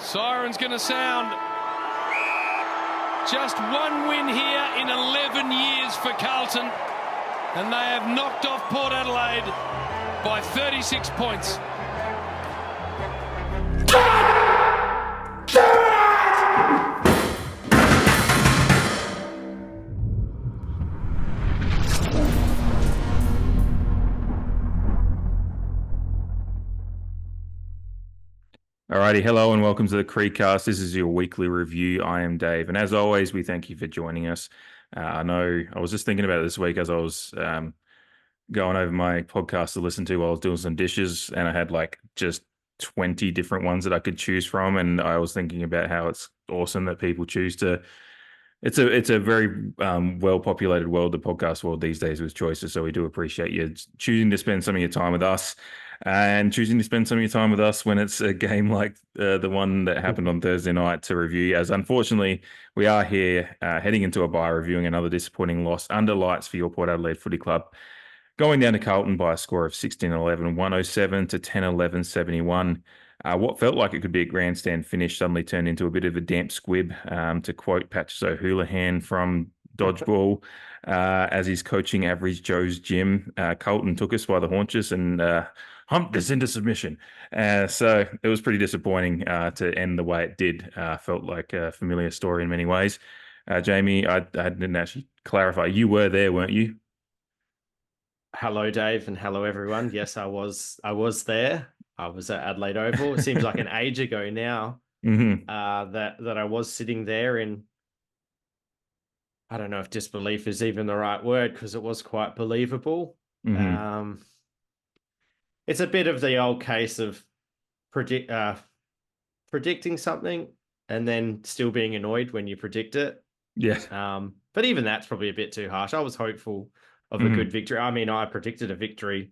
Siren's going to sound. Just one win here in 11 years for Carlton, and they have knocked off Port Adelaide by 36 points. Alrighty, hello and welcome to the CREEDCAST. This is your weekly review. I am Dave, and as always, we thank you for joining us. I know I was just thinking about it this week as I was going over my podcast to listen to while I was doing some dishes, and I had like just 20 different ones that I could choose from, and I was thinking about how it's awesome that people choose to. It's a very well-populated world, the podcast world these days with choices, so we do appreciate you choosing to spend some of your time with us. And choosing to spend some of your time with us when it's a game like the one that happened on Thursday night to review, as unfortunately we are here heading into a bye reviewing another disappointing loss under lights for your Port Adelaide Footy Club, going down to Carlton by a score of 16-11, 107 to 10-11, 71. What felt like it could be a grandstand finish suddenly turned into a bit of a damp squib, to quote Patches O'Houlihan from Dodgeball, as his coaching average Joe's gym. Carlton took us by the haunches and humped us into submission. So it was pretty disappointing to end the way it did. Felt like a familiar story in many ways. Jamie, I didn't actually clarify. You were there, weren't you? Hello, Dave, and hello, everyone. Yes, I was there. I was at Adelaide Oval. It seems like an age ago now that I was sitting there in, I don't know if disbelief is even the right word, because it was quite believable. It's a bit of the old case of predicting something and then still being annoyed when you predict it. Yeah. But even that's probably a bit too harsh. I was hopeful of a good victory. I mean, I predicted a victory,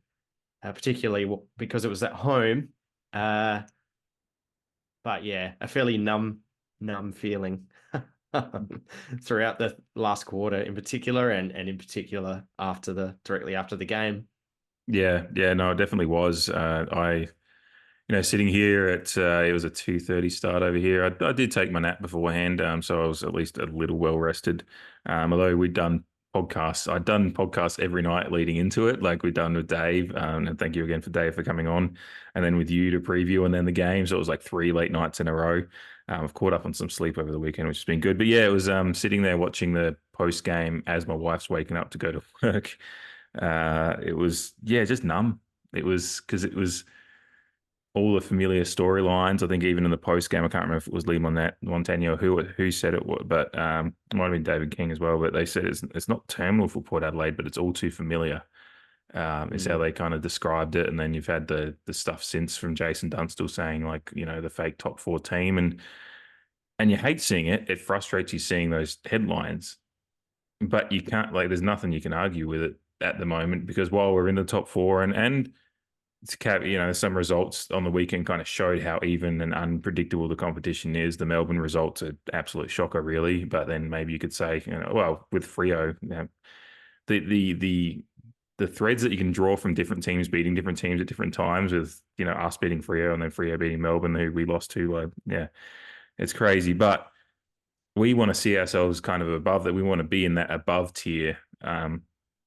particularly because it was at home. But yeah, a fairly numb feeling throughout the last quarter in particular, and in particular directly after the game. Yeah, no, it definitely was. Sitting here at it was a 2:30 start over here. I did take my nap beforehand, so I was at least a little well rested. Although I'd done podcasts every night leading into it, like we'd done with Dave. And thank you again for Dave for coming on, and then with you to preview, and then the game. So it was like 3 late nights in a row. I've caught up on some sleep over the weekend, which has been good. But yeah, it was sitting there watching the post game as my wife's waking up to go to work. It was just numb. It was because it was all the familiar storylines. I think even in the post game, I can't remember if it was Lee Montagno who said it, but it might have been David King as well. But they said it's not terminal for Port Adelaide, but it's all too familiar. Is how they kind of described it. And then you've had the stuff since from Jason Dunstall saying like, the fake top 4 team, and you hate seeing it. It frustrates you seeing those headlines, but you can't, like, there's nothing you can argue with it at the moment, because while we're in the top 4 and some results on the weekend kind of showed how even and unpredictable the competition is. The Melbourne results are absolute shocker, really. But then maybe you could say, well, with Freo, the threads that you can draw from different teams beating different teams at different times, with us beating Freo and then Freo beating Melbourne, who we lost to. It's crazy. But we want to see ourselves kind of above that. We want to be in that above tier.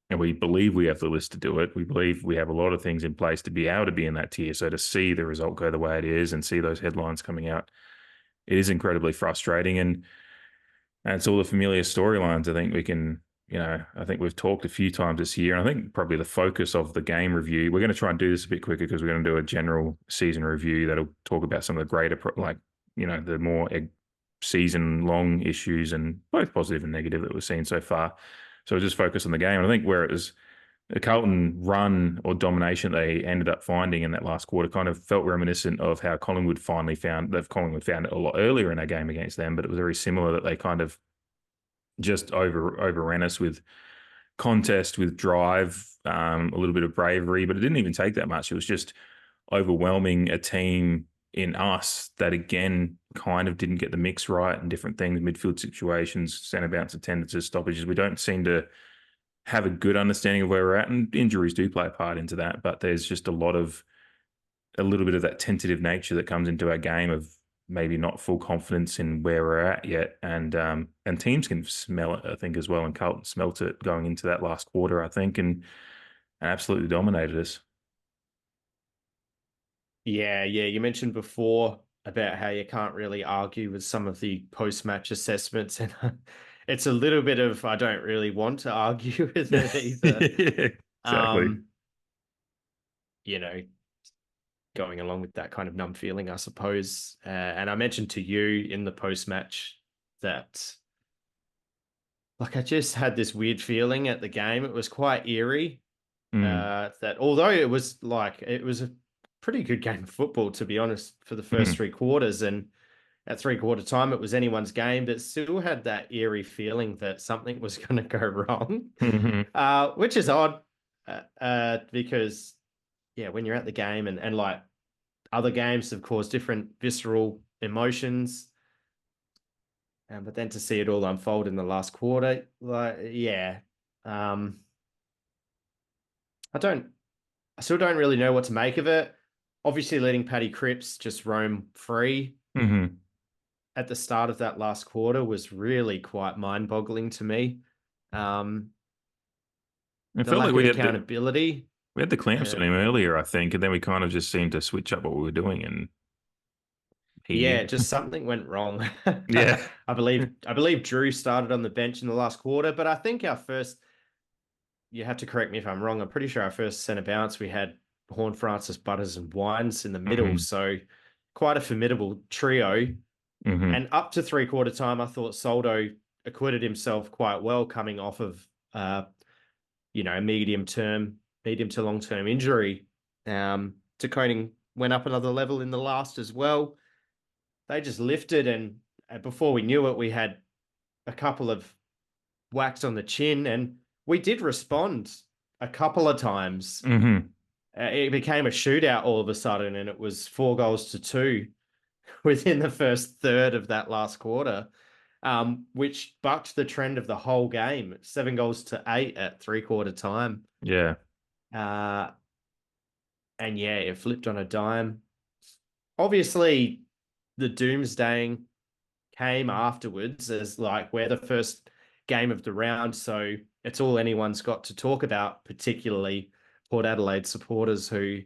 And we believe we have the list to do it. We believe we have a lot of things in place to be able to be in that tier. So to see the result go the way it is and see those headlines coming out, it is incredibly frustrating. And it's all the familiar storylines. I think we can, I think we've talked a few times this year. And I think probably the focus of the game review, we're going to try and do this a bit quicker because we're going to do a general season review that'll talk about some of the greater, the more season-long issues, and both positive and negative, that we've seen so far. So we'll just focus on the game. And I think where it was a Carlton run or domination they ended up finding in that last quarter kind of felt reminiscent of how Collingwood found it a lot earlier in our game against them, but it was very similar, that they kind of just overran us with contest, with drive, a little bit of bravery, but it didn't even take that much. It was just overwhelming a team in us that, again, kind of didn't get the mix right and different things, midfield situations, centre bounce attendances, stoppages. We don't seem to have a good understanding of where we're at, and injuries do play a part into that, but there's just a little bit of that tentative nature that comes into our game of maybe not full confidence in where we're at yet, and teams can smell it, I think, as well. And Carlton smelt it going into that last quarter, I think, and absolutely dominated us. Yeah. You mentioned before about how you can't really argue with some of the post-match assessments, and it's a little bit of I don't really want to argue with it either. Exactly. You know, going along with that kind of numb feeling, I suppose. And I mentioned to you in the post-match that, like, I just had this weird feeling at the game. It was quite eerie. That although it was a pretty good game of football, to be honest, for the first three quarters, and at 3/4 time it was anyone's game, but still had that eerie feeling that something was going to go wrong, which is odd, because yeah, when you're at the game and like other games have caused different visceral emotions, but then to see it all unfold in the last quarter, like yeah, I still don't really know what to make of it. Obviously, letting Paddy Cripps just roam free at the start of that last quarter was really quite mind-boggling to me. It The felt lack like of accountability. we had the clamps on him earlier, I think, and then we kind of just seemed to switch up what we were doing, and he Yeah, knew. just something went wrong. Yeah. I believe Drew started on the bench in the last quarter, but I think our first, you have to correct me if I'm wrong, I'm pretty sure our first centre bounce we had HORNE-FRANCIS, Butters and Wines in the middle, so quite a formidable trio. And up to 3/4 time, I thought Soldo acquitted himself quite well, coming off of a medium to long term injury. De Koning went up another level in the last as well. They just lifted, and before we knew it, we had a couple of whacks on the chin, and we did respond a couple of times. It became a shootout all of a sudden, and it was 4-2 within the first third of that last quarter, which bucked the trend of the whole game. 7-8 at 3/4 time. Yeah. And yeah, it flipped on a dime. Obviously, the doomsdaying came afterwards as like we're the first game of the round, so it's all anyone's got to talk about, particularly Port Adelaide supporters who,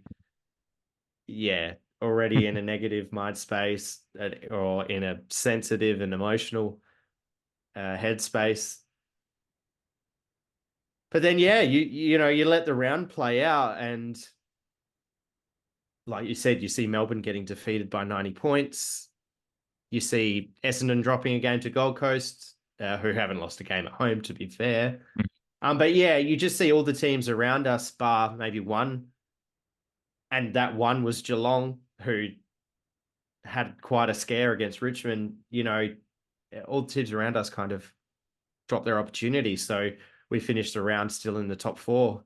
yeah, already in a negative mind space or in a sensitive and emotional headspace. But then, yeah, you let the round play out, and like you said, you see Melbourne getting defeated by 90 points. You see Essendon dropping a game to Gold Coast, who haven't lost a game at home, to be fair. But yeah, you just see all the teams around us, bar maybe one. And that one was Geelong, who had quite a scare against Richmond. All the teams around us kind of dropped their opportunity. So we finished the round still in the top 4.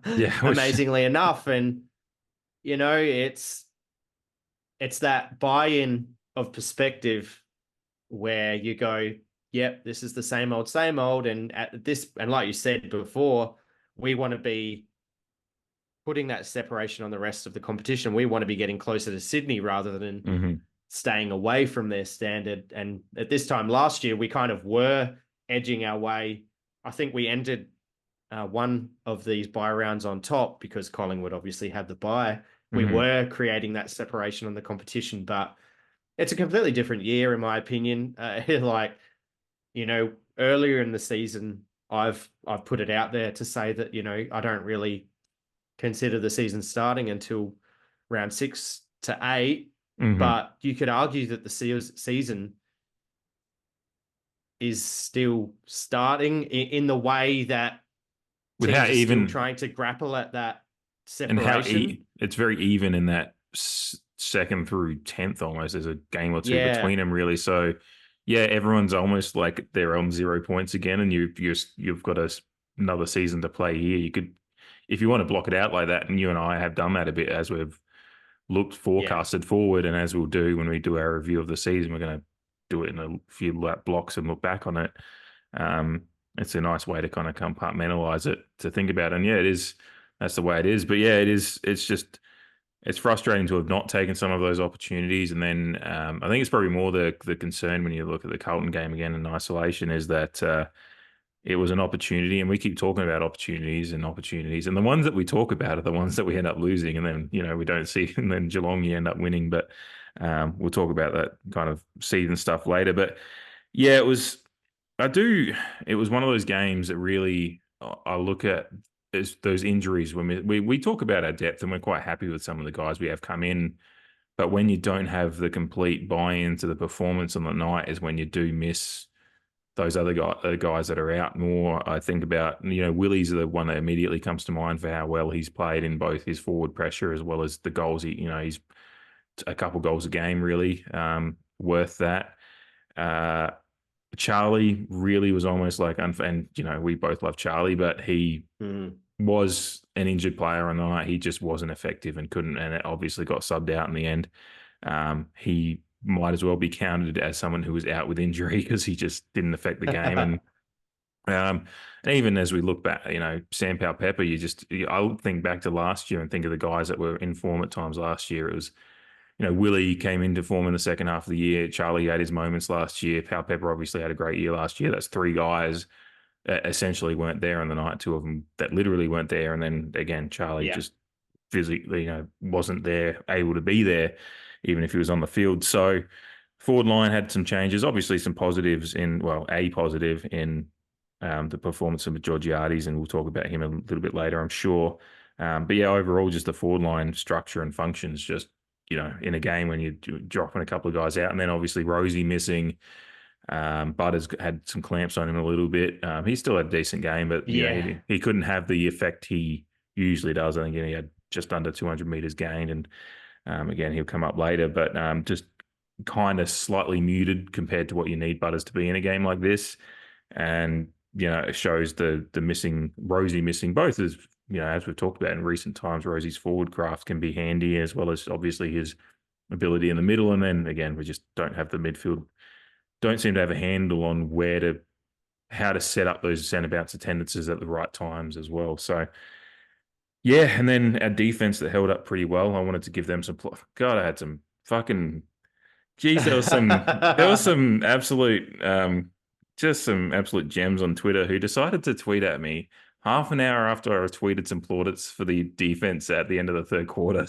Yeah. Amazingly enough. And, it's that buy-in of perspective where you go, yep, this is the same old. And at this, and like you said before, we want to be putting that separation on the rest of the competition. We want to be getting closer to Sydney rather than staying away from their standard. And at this time last year, we kind of were edging our way. I think we ended one of these bye rounds on top because Collingwood obviously had the bye. We were creating that separation on the competition, but it's a completely different year, in my opinion. Earlier in the season, I've put it out there to say that, I don't really consider the season starting until round 6 to 8. But you could argue that the season is still starting in the way that with teams how are even still trying to grapple at that and how separation. it's very even in that second through 10th almost. There's a game or two between them, really. So yeah, everyone's almost like they're on 0 points again, and you've got another season to play here. You could, if you want to block it out like that, and you and I have done that a bit as we've forecasted forward, and as we'll do when we do our review of the season, we're going to do it in a few blocks and look back on it. It's a nice way to kind of compartmentalize it to think about. And yeah, it is. That's the way it is. But yeah, it is. It's just it's frustrating to have not taken some of those opportunities. And then I think it's probably more the concern when you look at the Carlton game again in isolation is that it was an opportunity, and we keep talking about opportunities and opportunities, and the ones that we talk about are the ones that we end up losing, and then we don't see, and then Geelong you end up winning. But we'll talk about that kind of season stuff later. But yeah, it was. It was one of those games that really I look at as those injuries when we talk about our depth, and we're quite happy with some of the guys we have come in. But when you don't have the complete buy-in to the performance on the night is when you do miss those other guys that are out more. I think about, Willie's the one that immediately comes to mind for how well he's played in both his forward pressure as well as the goals. He's a couple goals a game, really worth that. Charlie really was almost like, and we both love Charlie, but he was an injured player on the night. He just wasn't effective and couldn't, and it obviously got subbed out in the end. He might as well be counted as someone who was out with injury because he just didn't affect the game. And even as we look back, Sam Powell-Pepper, I think back to last year and think of the guys that were in form at times last year. It was, Willie came into form in the second half of the year. Charlie had his moments last year. Powell-Pepper obviously had a great year last year. That's three guys that essentially weren't there on the night, two of them that literally weren't there. And then again, Charlie just physically, wasn't there, able to be there, even if he was on the field. So forward line had some changes, obviously some positives a positive in the performance of Georgiades, and we'll talk about him a little bit later, I'm sure. But yeah, overall, just the forward line structure and functions just, in a game when you're dropping a couple of guys out, and then obviously Rosie missing. Butters had some clamps on him a little bit. He still had a decent game, but he couldn't have the effect he usually does. I think he had just under 200 meters gained, and again, he'll come up later, but just kind of slightly muted compared to what you need Butters to be in a game like this. And, it shows the Rosie missing both as, as we've talked about in recent times, Rosie's forward craft can be handy as well as obviously his ability in the middle. And then again, we just don't have the midfield, don't seem to have a handle on how to set up those centre bounce attendances at the right times as well. So, yeah, and then our defense that held up pretty well. I wanted to give them some. God, I had some fucking. Geez, there was some absolute, just some absolute gems on Twitter who decided to tweet at me half an hour after I tweeted some plaudits for the defense at the end of the third quarter.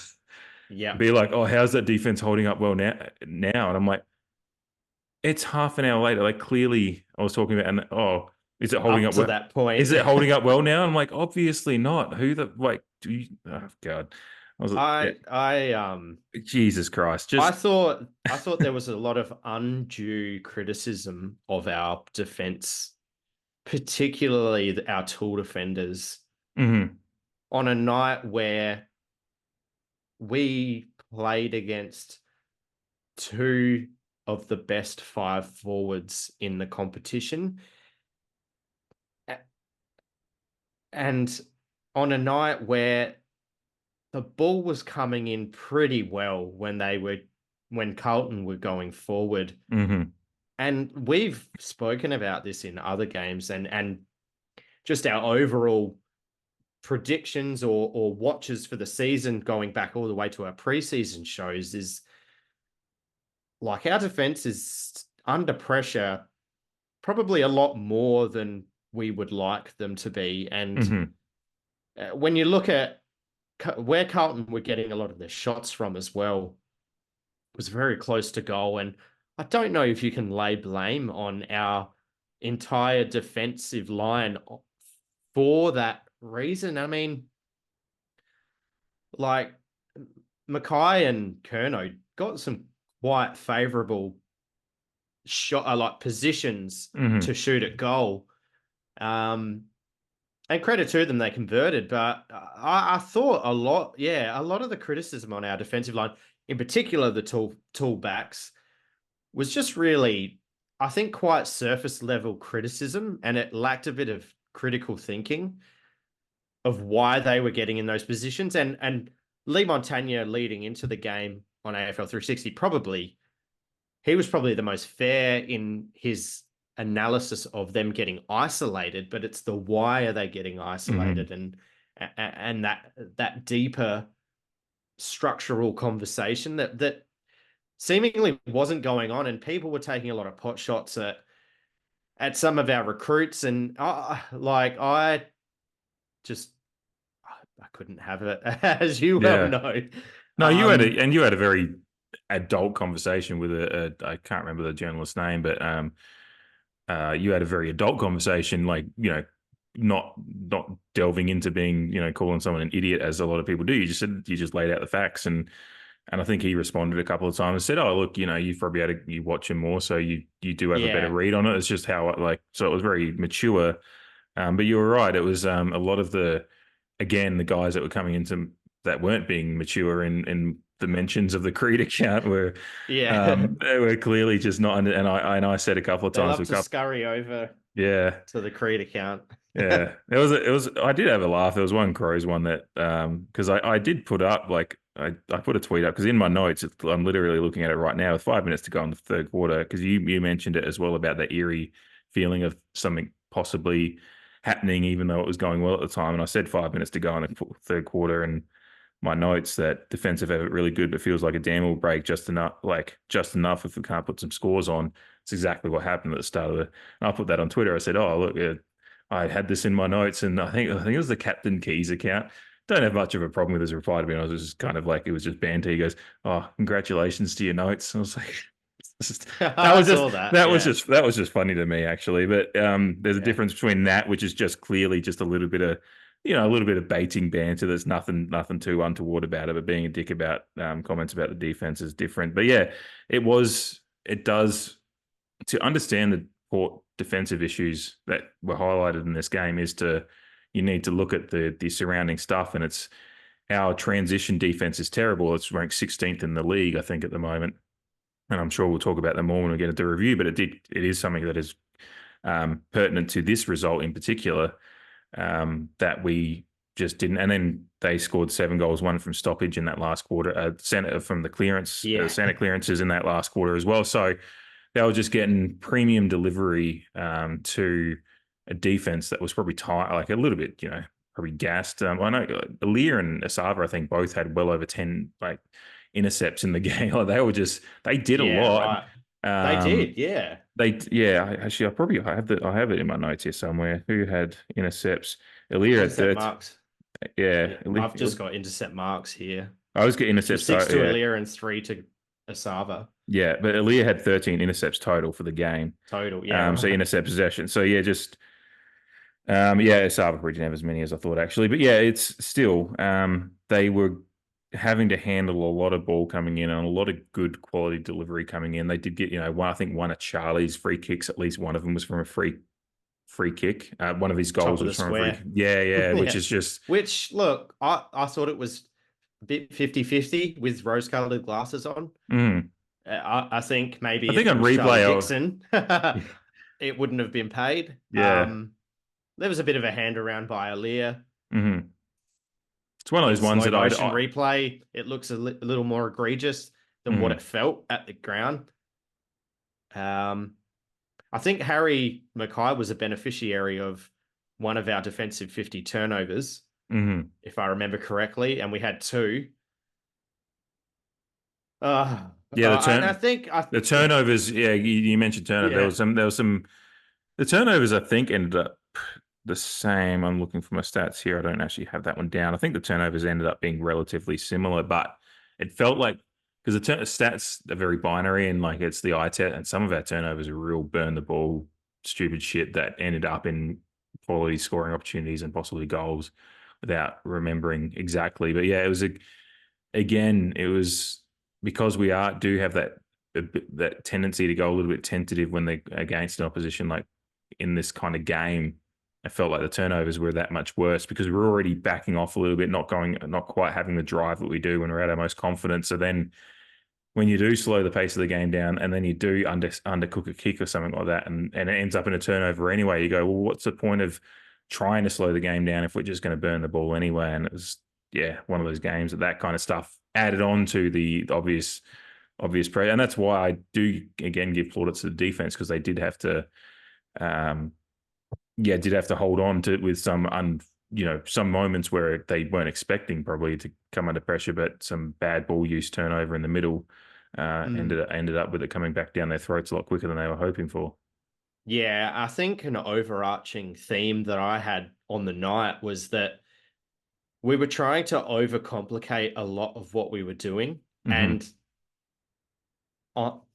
Yeah, be like, "Oh, how's that defense holding up well now?" And I'm like, it's half an hour later. Like clearly, I was talking about, and is it holding up to well? that point? Is it holding up well now? I'm like, obviously not. Who the do you? Oh God, I was like, Jesus Christ! I thought there was a lot of undue criticism of our defense, particularly our tall defenders, Mm-hmm. on a night where we played against two of the best five forwards in the competition. And on a night where the ball was coming in pretty well when Carlton were going forward. Mm-hmm. And we've spoken about this in other games and just our overall predictions or watches for the season going back all the way to our preseason shows is like our defense is under pressure probably a lot more than we would like them to be. And when you look at where Carlton were getting a lot of their shots from as well, was very close to goal. And I don't know if you can lay blame on our entire defensive line for that reason. I mean, like Mackay and Curnow got some quite favourable shot, positions to shoot at goal. And credit to them, they converted. But I thought a lot of the criticism on our defensive line, in particular the tall backs, was just really, I think, quite surface level criticism, and it lacked a bit of critical thinking of why they were getting in those positions. And Lee Montagna leading into the game on AFL 360, he was probably the most fair in his analysis of them getting isolated, but it's the why are they getting isolated and that deeper structural conversation that seemingly wasn't going on, and people were taking a lot of pot shots at some of our recruits, and I couldn't have it, as you well know. No, you had a very adult conversation with I can't remember the journalist's name, but you had a very adult conversation, like, not delving into being, calling someone an idiot as a lot of people do. You just laid out the facts, and I think he responded a couple of times and said, "Oh, look, you've probably you watch him more, so you do have a better read on it." It's just how so it was very mature. But you were right. It was a lot of the guys that were coming into that weren't being mature in the mentions of the Creed account were they were clearly just not. And I said a couple of times, they love to scurry over to the Creed account. Yeah, it was. I did have a laugh. There was one Crows one that because I did put up I put a tweet up because in my notes I'm literally looking at it right now with 5 minutes to go in the third quarter, because you mentioned it as well about that eerie feeling of something possibly happening even though it was going well at the time, and I said 5 minutes to go in the third quarter, and my notes that defensive effort really good, but feels like a dam will break just enough if we can't put some scores on. It's exactly what happened at the start of and I put that on Twitter. I said, "Oh, look, I had this in my notes," and I think it was the Captain Keys account. Don't have much of a problem with his reply, to be honest. It was just kind of like, it was just banter. He goes, "Oh, congratulations to your notes." I was like, that was just funny to me, actually. But there's a difference between that, which is just clearly just a little bit of baiting banter. There's nothing too untoward about it, but being a dick about comments about the defense is different. But yeah, it does, to understand the Port defensive issues that were highlighted in this game, you need to look at the surrounding stuff, and it's our transition defense is terrible. It's ranked 16th in the league, I think, at the moment, and I'm sure we'll talk about that more when we get into the review. But it is something that is pertinent to this result in particular, that we just didn't. And then they scored 7 goals, 1 from stoppage in that last quarter, center from the clearance, center clearances in that last quarter as well. So they were just getting premium delivery to a defense that was probably tight, like a little bit, probably gassed. I know Aaliyah and Asava, I think, both had well over 10 intercepts in the game. They did a lot. Right. They did, yeah. I have it in my notes here somewhere. Who had intercepts? Aaliyah had 30 marks. Yeah, I've just got intercept marks here. I was getting intercepts. 6 to Aaliyah and 3 to Asava. Yeah, but Aaliyah had 13 intercepts total for the game. Total, yeah. So intercept possession. So yeah, just Asava probably didn't have as many as I thought, actually. But yeah, it's still they were having to handle a lot of ball coming in and a lot of good quality delivery coming in. They did get, one of Charlie's free kicks. At least one of them was from a free kick. One of his goals was from a free kick. Yeah, which is just... Which, look, I thought it was a bit 50-50 with rose-coloured glasses on. I think maybe... I think on replay... Dixon, it wouldn't have been paid. Yeah. There was a bit of a hand around by Aaliyah. Mm-hmm. It's one of those ones that replay, it looks a little more egregious than what it felt at the ground. I think Harry Mackay was a beneficiary of one of our defensive 50 turnovers, if I remember correctly, and we had 2. The turnovers. Yeah, you mentioned turnover. Yeah. There was some. The turnovers, I think, ended up the same. I'm looking for my stats here. I don't actually have that one down. I think the turnovers ended up being relatively similar, but it felt like, because the stats are very binary, and it's the eye test, and some of our turnovers are real burn the ball, stupid shit that ended up in quality scoring opportunities and possibly goals without remembering exactly. But yeah, it was because we do have that tendency to go a little bit tentative when they're against an opposition, like in this kind of game. I felt like the turnovers were that much worse because we're already backing off a little bit, not quite having the drive that we do when we're at our most confident. So then when you do slow the pace of the game down and then you do undercook a kick or something like that, and it ends up in a turnover anyway, you go, well, what's the point of trying to slow the game down if we're just going to burn the ball anyway? And it was, one of those games that kind of stuff added on to the obvious pressure. And that's why I do, again, give plaudits to the defense, because they did have to hold on to with some some moments where they weren't expecting probably to come under pressure, but some bad ball use turnover in the middle ended up with it coming back down their throats a lot quicker than they were hoping for. Yeah, I think an overarching theme that I had on the night was that we were trying to overcomplicate a lot of what we were doing. And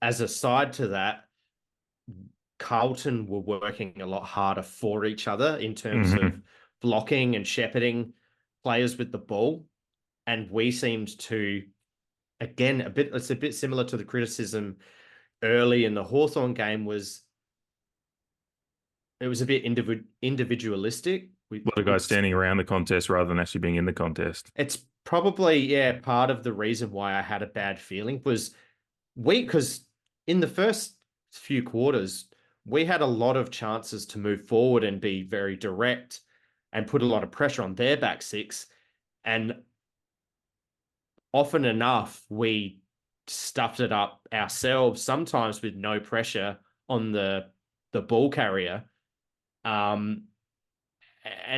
as a side to that, Carlton were working a lot harder for each other in terms of blocking and shepherding players with the ball. And we seemed to, again, it's a bit similar to the criticism early in the Hawthorn game it was a bit individualistic. A lot of guys standing around the contest rather than actually being in the contest. It's probably, part of the reason why I had a bad feeling was because in the first few quarters, we had a lot of chances to move forward and be very direct and put a lot of pressure on their back six. And often enough, we stuffed it up ourselves, sometimes with no pressure on the ball carrier. And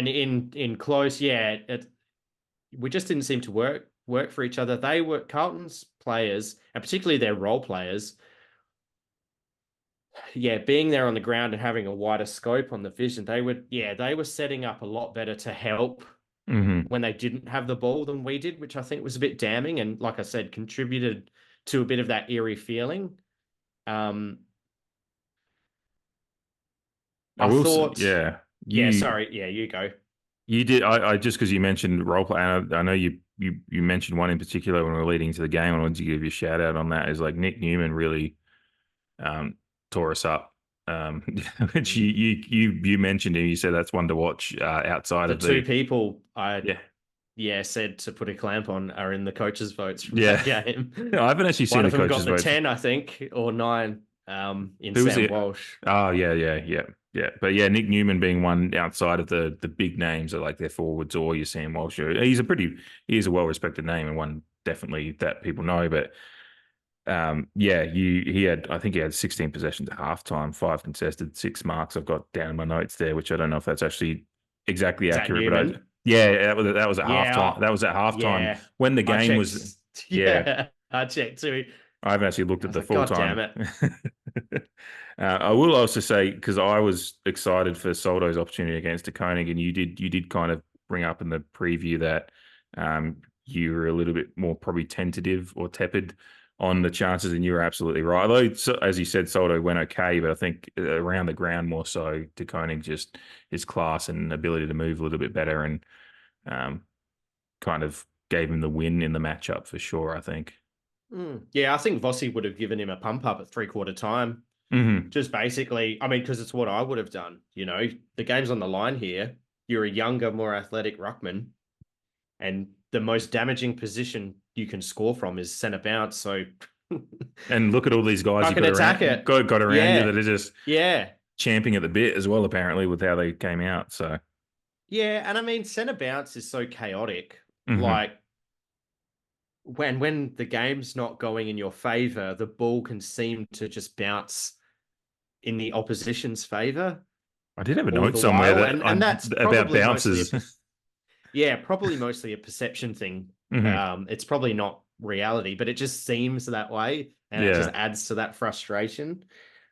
in close, we just didn't seem to work for each other. They were Carlton's players, and particularly their role players. Yeah, being there on the ground and having a wider scope on the vision, they were setting up a lot better to help when they didn't have the ball than we did, which I think was a bit damning. And like I said, contributed to a bit of that eerie feeling. You go. You did. I just because you mentioned role play, and I know you mentioned one in particular when we were leading to the game. I wanted to give you a shout out on that. Is like Nick Newman really tore us up. Which you mentioned, and you said that's one to watch outside of the two people said to put a clamp on are in the coaches' votes from that game. No, I haven't actually seen one the of them coaches' got the votes. 10, I think, or 9. In Who was Sam it? Walsh. Oh yeah. But yeah, Nick Newman being one outside of the big names that like their forwards or your Sam Walsh. He is a well respected name and one definitely that people know. But I think he had 16 possessions at halftime, 5 contested, 6 marks. I've got down in my notes there, which I don't know if that's actually exactly accurate. But that was at halftime. That was at halftime when the game was. I checked too. I haven't actually looked at the full time. God damn it. I will also say, because I was excited for Soldo's opportunity against De Koning, and you did kind of bring up in the preview that you were a little bit more probably tentative or tepid on the chances, and you were absolutely right. Although, as you said, Soldo went okay, but I think around the ground more so, De Koning just his class and ability to move a little bit better and kind of gave him the win in the matchup for sure, I think. Yeah, I think Vossi would have given him a pump up at 3/4 time. Just basically, because it's what I would have done. The game's on the line here. You're a younger, more athletic ruckman, and the most damaging position you can score from is centre bounce. So, and look at all these guys you got around you that are just champing at the bit as well. Apparently, with how they came out. So, and centre bounce is so chaotic. Like, when the game's not going in your favor, the ball can seem to just bounce in the opposition's favor. I did have a note somewhere that's about bounces. Probably mostly a perception thing. It's probably not reality, but it just seems that way, and it just adds to that frustration.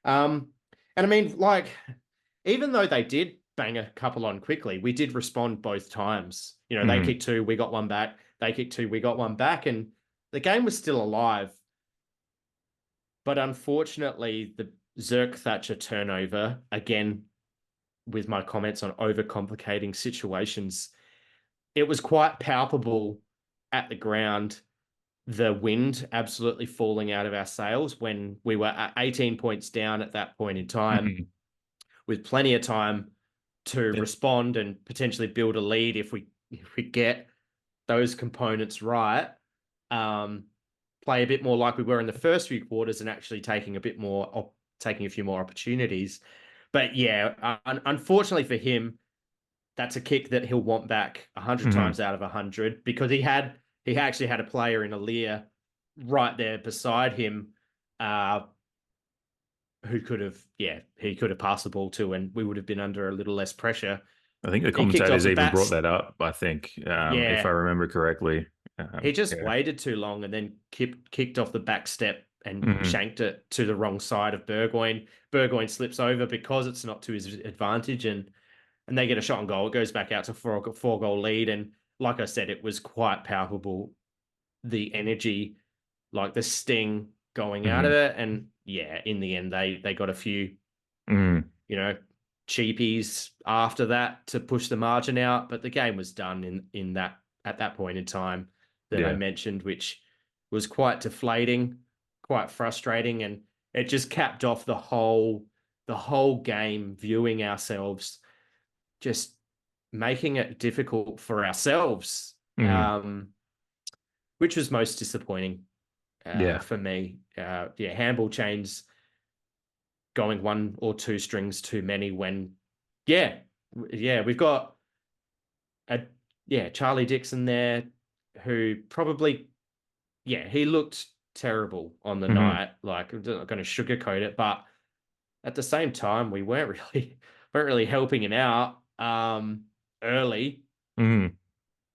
And even though they did bang a couple on quickly, we did respond both times. They kicked 2, we got one back. They kicked 2, we got one back, and the game was still alive. But unfortunately, the Zerk Thatcher turnover, again, with my comments on overcomplicating situations, it was quite palpable at the ground, the wind absolutely falling out of our sails when we were at 18 points down at that point in time, with plenty of time to respond and potentially build a lead if we get those components right, play a bit more like we were in the first few quarters and actually taking a few more opportunities. But unfortunately for him, that's a kick that he'll want back 100 times out of 100, because he actually had a player in Aaliyah right there beside him who could have passed the ball to, and we would have been under a little less pressure. I think the He kicked off commentators the even brought bats. that up, I think, if I Yeah, remember correctly. he just Yeah. waited too long and then kicked off the back step and Hmm. shanked it to the wrong side of Burgoyne. Burgoyne slips over because it's not to his advantage, and they get a shot on goal. It goes back out to four goal lead. And like I said, it was quite palpable, the energy, like the sting going out of Hmm. it. And yeah, in the end, they got a few, Hmm. you know, cheapies after that to push the margin out. But the game was done in that at that point in time that I Yeah. mentioned, which was quite deflating, quite frustrating, and it just capped off the whole game, viewing ourselves, just making it difficult for ourselves, Hmm. which was most disappointing Yeah. for me. Yeah, handball chains going one or two strings too many when, yeah, we've got a Charlie Dixon there who probably, he looked terrible on the Hmm. night. Like, I'm not going to sugarcoat it, but at the same time, we weren't really helping him out early. Hmm.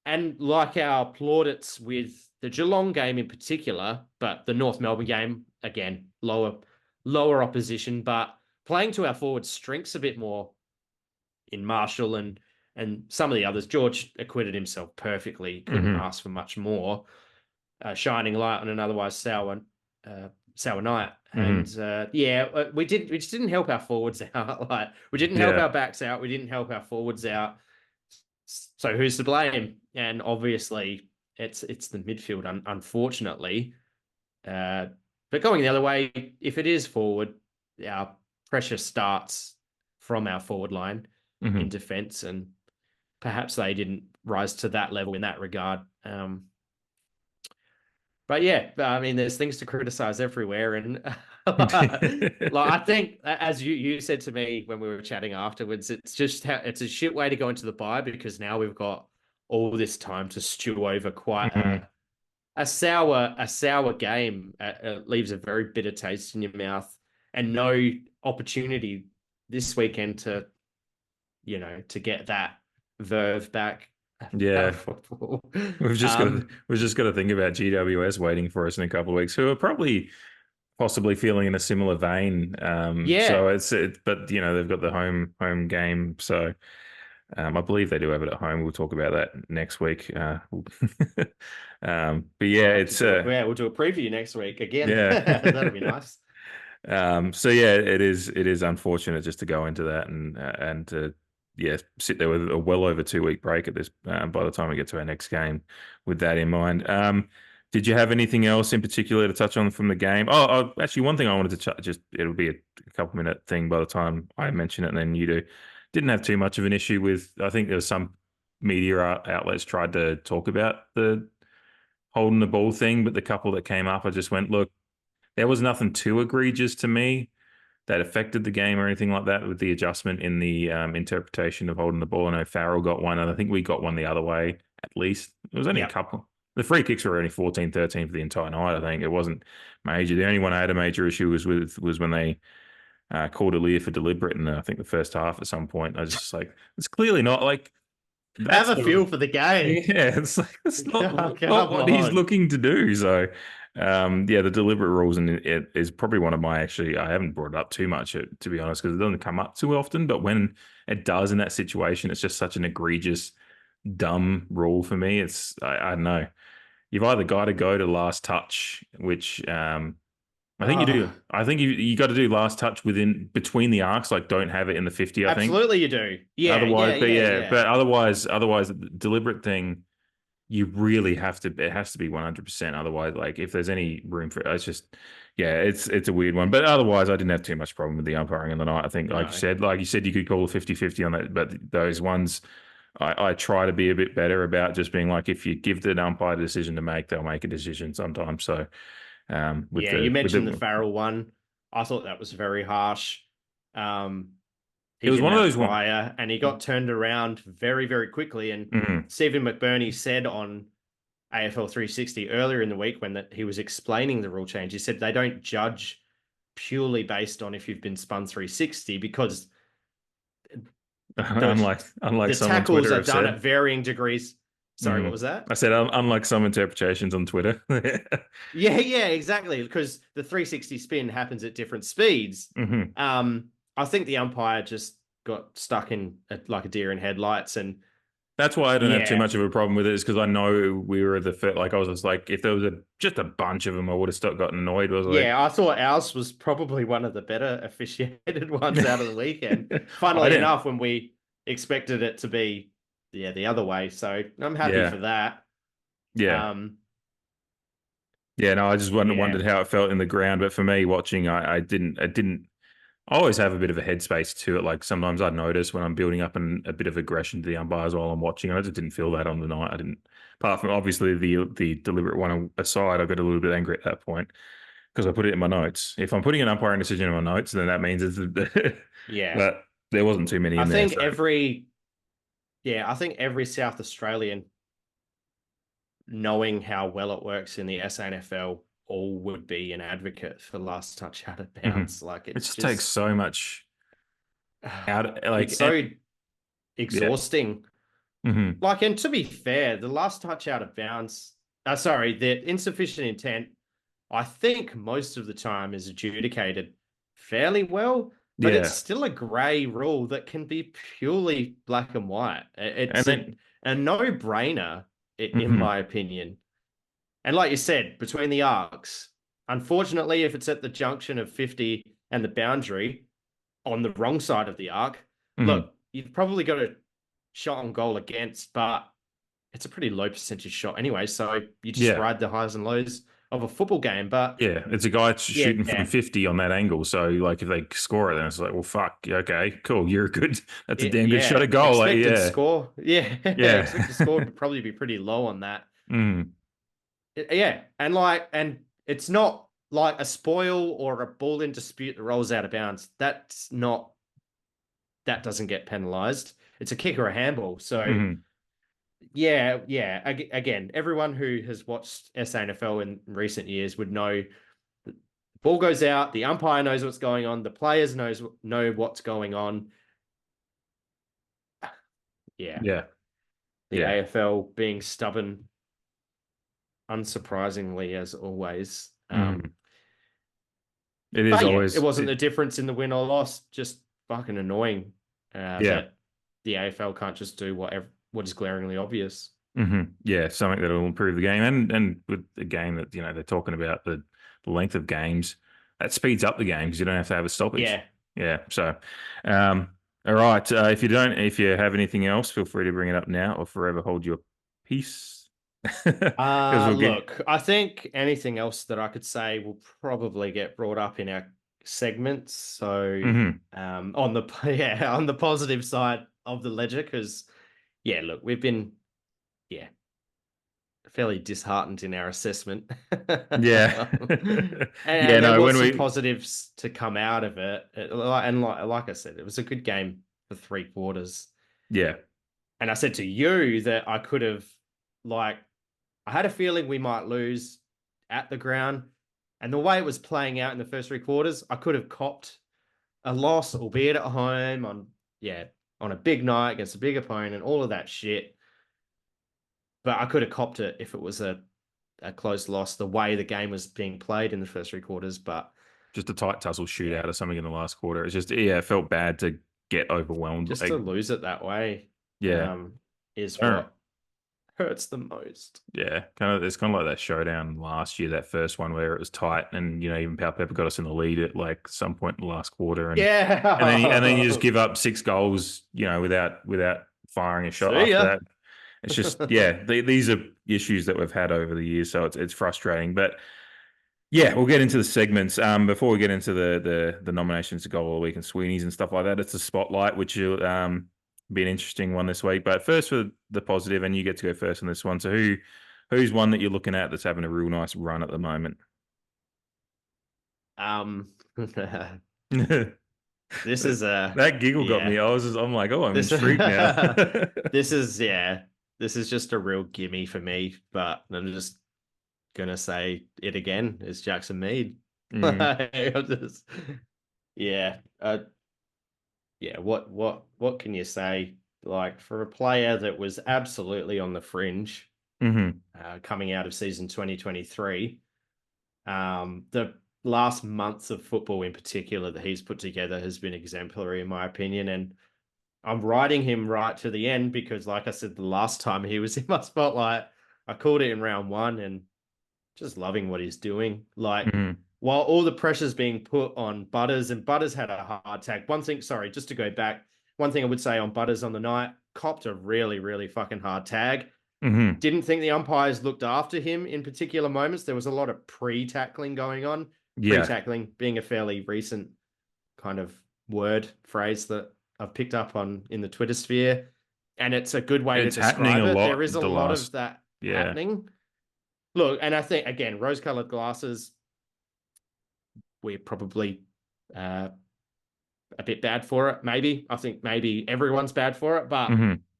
And like our plaudits with the Geelong game in particular, but the North Melbourne game, again, lower opposition, but playing to our forward strengths a bit more in Marshall and some of the others. George acquitted himself perfectly. Couldn't Hmm. ask for much more. Shining light on an otherwise sour night. Hmm. And we just didn't help our forwards out. Like, we didn't help Yeah. our backs out. We didn't help our forwards out. So who's to blame? And obviously, it's the midfield, unfortunately. But going the other way, if it is forward, our pressure starts from our forward line in Hmm. defence, and perhaps they didn't rise to that level in that regard. But yeah, I mean, there's things to criticize everywhere, and like, I think, as you said to me when we were chatting afterwards, it's a shit way to go into the bye, because now we've got all this time to stew over quite Hmm. a sour game. Leaves a very bitter taste in your mouth, and no opportunity this weekend to get that verve back out of Yeah. football. We've just got to think about GWS waiting for us in a couple of weeks, who are probably possibly feeling in a similar vein. Yeah. So but they've got the home game, so I believe they do have it at home. We'll talk about that next week. But yeah, We'll have to it's do it. Yeah, we'll do a preview next week again. yeah. That'll be nice. So yeah, it is unfortunate just to go into that and to sit there with a well over 2 week break at this by the time we get to our next game with that in mind. Did you have anything else in particular to touch on from the game? Actually, one thing I wanted to just it'll be a couple minute thing by the time I mention it, and then you do. Didn't have too much of an issue with. I think there was some media outlets tried to talk about the holding the ball thing, but the couple that came up, I just went, look, there was nothing too egregious to me that affected the game or anything like that with the adjustment in the interpretation of holding the ball. I know Farrell got one, and I think we got one the other way at least. It was only a Yeah. couple. The free kicks were only 14-13 for the entire night, I think. It wasn't major. The only one I had a major issue was when they called a leer for deliberate in I think the first half at some point. I was just like, it's clearly not like Have that's a the feel for the game. yeah, it's like that's not Come what he's on. looking to do. So, the deliberate rules, and it is probably one of my actually. I haven't brought it up too much, to be honest, because it doesn't come up too often. But when it does in that situation, it's just such an egregious, dumb rule for me. I don't know. You've either got to go to last touch, which I think you do. Oh, I think you got to do last touch between the arcs. Like, don't have it in the 50. I think. absolutely you do. Yeah, Otherwise, yeah, yeah, yeah. but otherwise, the deliberate thing, you really have to. It has to be 100%. Otherwise, like if there's any room for it, it's just, it's a weird one. But otherwise, I didn't have too much problem with the umpiring in the night. I think, No. like you said, you could call a 50-50 on that. But those ones, I try to be a bit better about just being like, if you give the umpire a decision to make, they'll make a decision sometimes. So, with Yeah, you the mentioned the Farrell one. I thought that was very harsh. Um, it he was didn't one of have those one. prior, and he got turned around very, very quickly. And Mhm. Stephen McBurney said on AFL 360 earlier in the week when he was explaining the rule change, he said they don't judge purely based on if you've been spun 360, because unlike the some on tackles Twitter are have done said. at varying degrees. Sorry, what was that? I said unlike some interpretations on Twitter. Yeah, exactly. Because the 360 spin happens at different speeds. I think the umpire just got stuck in like a deer in headlights, and that's why I don't have too yeah, much of a problem with it. Is because I know we were the first. Like I was just like, if there was just a bunch of them, I would have still gotten annoyed. I was like, yeah, I thought ours was probably one of the better officiated ones out of the weekend. I Funnily didn't. enough, when we expected it to be the other way, so I'm happy Yeah, for that. yeah. Um, Yeah, no, I just yeah, wondered how it felt in the ground. But for me, watching, I didn't. I always have a bit of a headspace to it. Like sometimes I notice when I'm building up a bit of aggression to the umpires while I'm watching. I just didn't feel that on the night. I didn't. Apart from obviously the deliberate one aside, I got a little bit angry at that point because I put it in my notes. If I'm putting an umpiring decision in my notes, then that means it's. yeah. But there wasn't too many I in there. think So. I think every South Australian, knowing how well it works in the SANFL, all would be an advocate for last touch out of bounds. Like It it's just takes just so much out. it's Like, so yeah. exhausting. Like, and to be fair, the last touch out of bounds, the insufficient intent, I think most of the time is adjudicated fairly well, but it's Yeah. still a grey rule that can be purely black and white. And It's then. a no-brainer, in Mhm. my opinion. And like you said, between the arcs, unfortunately, if it's at the junction of 50 and the boundary on the wrong side of the arc, Mhm. look, you've probably got a shot on goal against, but it's a pretty low percentage shot anyway. So you just Yeah. ride the highs and lows of a football game. But Yeah, it's a guy yeah, shooting from 50 on that angle. So, like, if they score it, then it's like, well, fuck. Okay, cool. You're good. That's a damn good shot yeah, at goal. Like, expected yeah, score. Yeah, yeah. expected score would probably be pretty low on that. Mm, Yeah, and it's not like a spoil or a ball in dispute that rolls out of bounds. That doesn't get penalized. It's a kick or a handball. So mm, yeah. Again, everyone who has watched SANFL in recent years would know the ball goes out, the umpire knows what's going on, the players know what's going on. Yeah, yeah, the yeah. AFL being stubborn, unsurprisingly as always. Mm. It is But yeah, it always, wasn't the difference in the win or loss. Just fucking annoying yeah, that the AFL can't just do what is glaringly obvious. yeah, something that will improve the game. And with the game that, they're talking about the length of games, that speeds up the game because you don't have to have a stoppage. Yeah. Yeah. So, um, all right. If you have anything else, feel free to bring it up now or forever hold your peace. Because we'll get, Look, I think anything else that I could say will probably get brought up in our segments. So, Mhm. on the on the positive side of the ledger, because yeah, look, we've been fairly disheartened in our assessment. Yeah. Yeah, And there no, was when some we, positives to come out of it. Like I said, it was a good game for 3/4. yeah, And I said to you that I could have, like, I had a feeling we might lose at the ground. And the way it was playing out in the first 3/4, I could have copped a loss, albeit at home on a big night against a big opponent and all of that shit. But I could have copped it if it was a close loss, the way the game was being played in the first 3/4. But just a tight tussle yeah, shootout or something in the last quarter. It's just, yeah, it felt bad to get overwhelmed. just to Like, lose it that way yeah. is All right. what hurts the most. Yeah, it's kind of like that showdown last year, that first one where it was tight, and even Pal Pepper got us in the lead at like some point in the last quarter, and then you just Yeah. give up 6 goals, without firing a shot See after ya. that. It's just, yeah, these are issues that we've had over the years, so it's frustrating. But yeah, we'll get into the segments. Before we get into the nominations to goal of the week and Sweeney's and stuff like that, it's a spotlight, which will be an interesting one this week. But first for the positive, and you get to go first on this one. So who's one that you're looking at that's having a real nice run at the moment? This is That giggle got me. yeah. I'm like, oh, I'm This intrigued now. this is just a real gimme for me, but I'm just gonna say it again. It's Jackson Mead. Mm, I'm just, yeah. yeah, what can you say? Like, for a player that was absolutely on the fringe, coming out of season 2023, the last months of football in particular that he's put together has been exemplary in my opinion. And I'm riding him right to the end because, like I said, the last time he was in my spotlight, I called it in round one and just loving what he's doing. Like, while all the pressure's being put on Butters, and Butters had a hard tag. One thing, sorry, just to go back, one thing I would say on Butters on the night, copped a really, really fucking hard tag. Didn't think the umpires looked after him in particular moments. There was a lot of pre-tackling going on. Yeah. Pre-tackling being a fairly recent kind of phrase that I've picked up on in the Twitter sphere. And it's a good way to describe it. There is a lot of that happening. Look, and I think, again, rose-colored glasses, we're probably a bit bad for it, maybe. I think maybe everyone's bad for it, but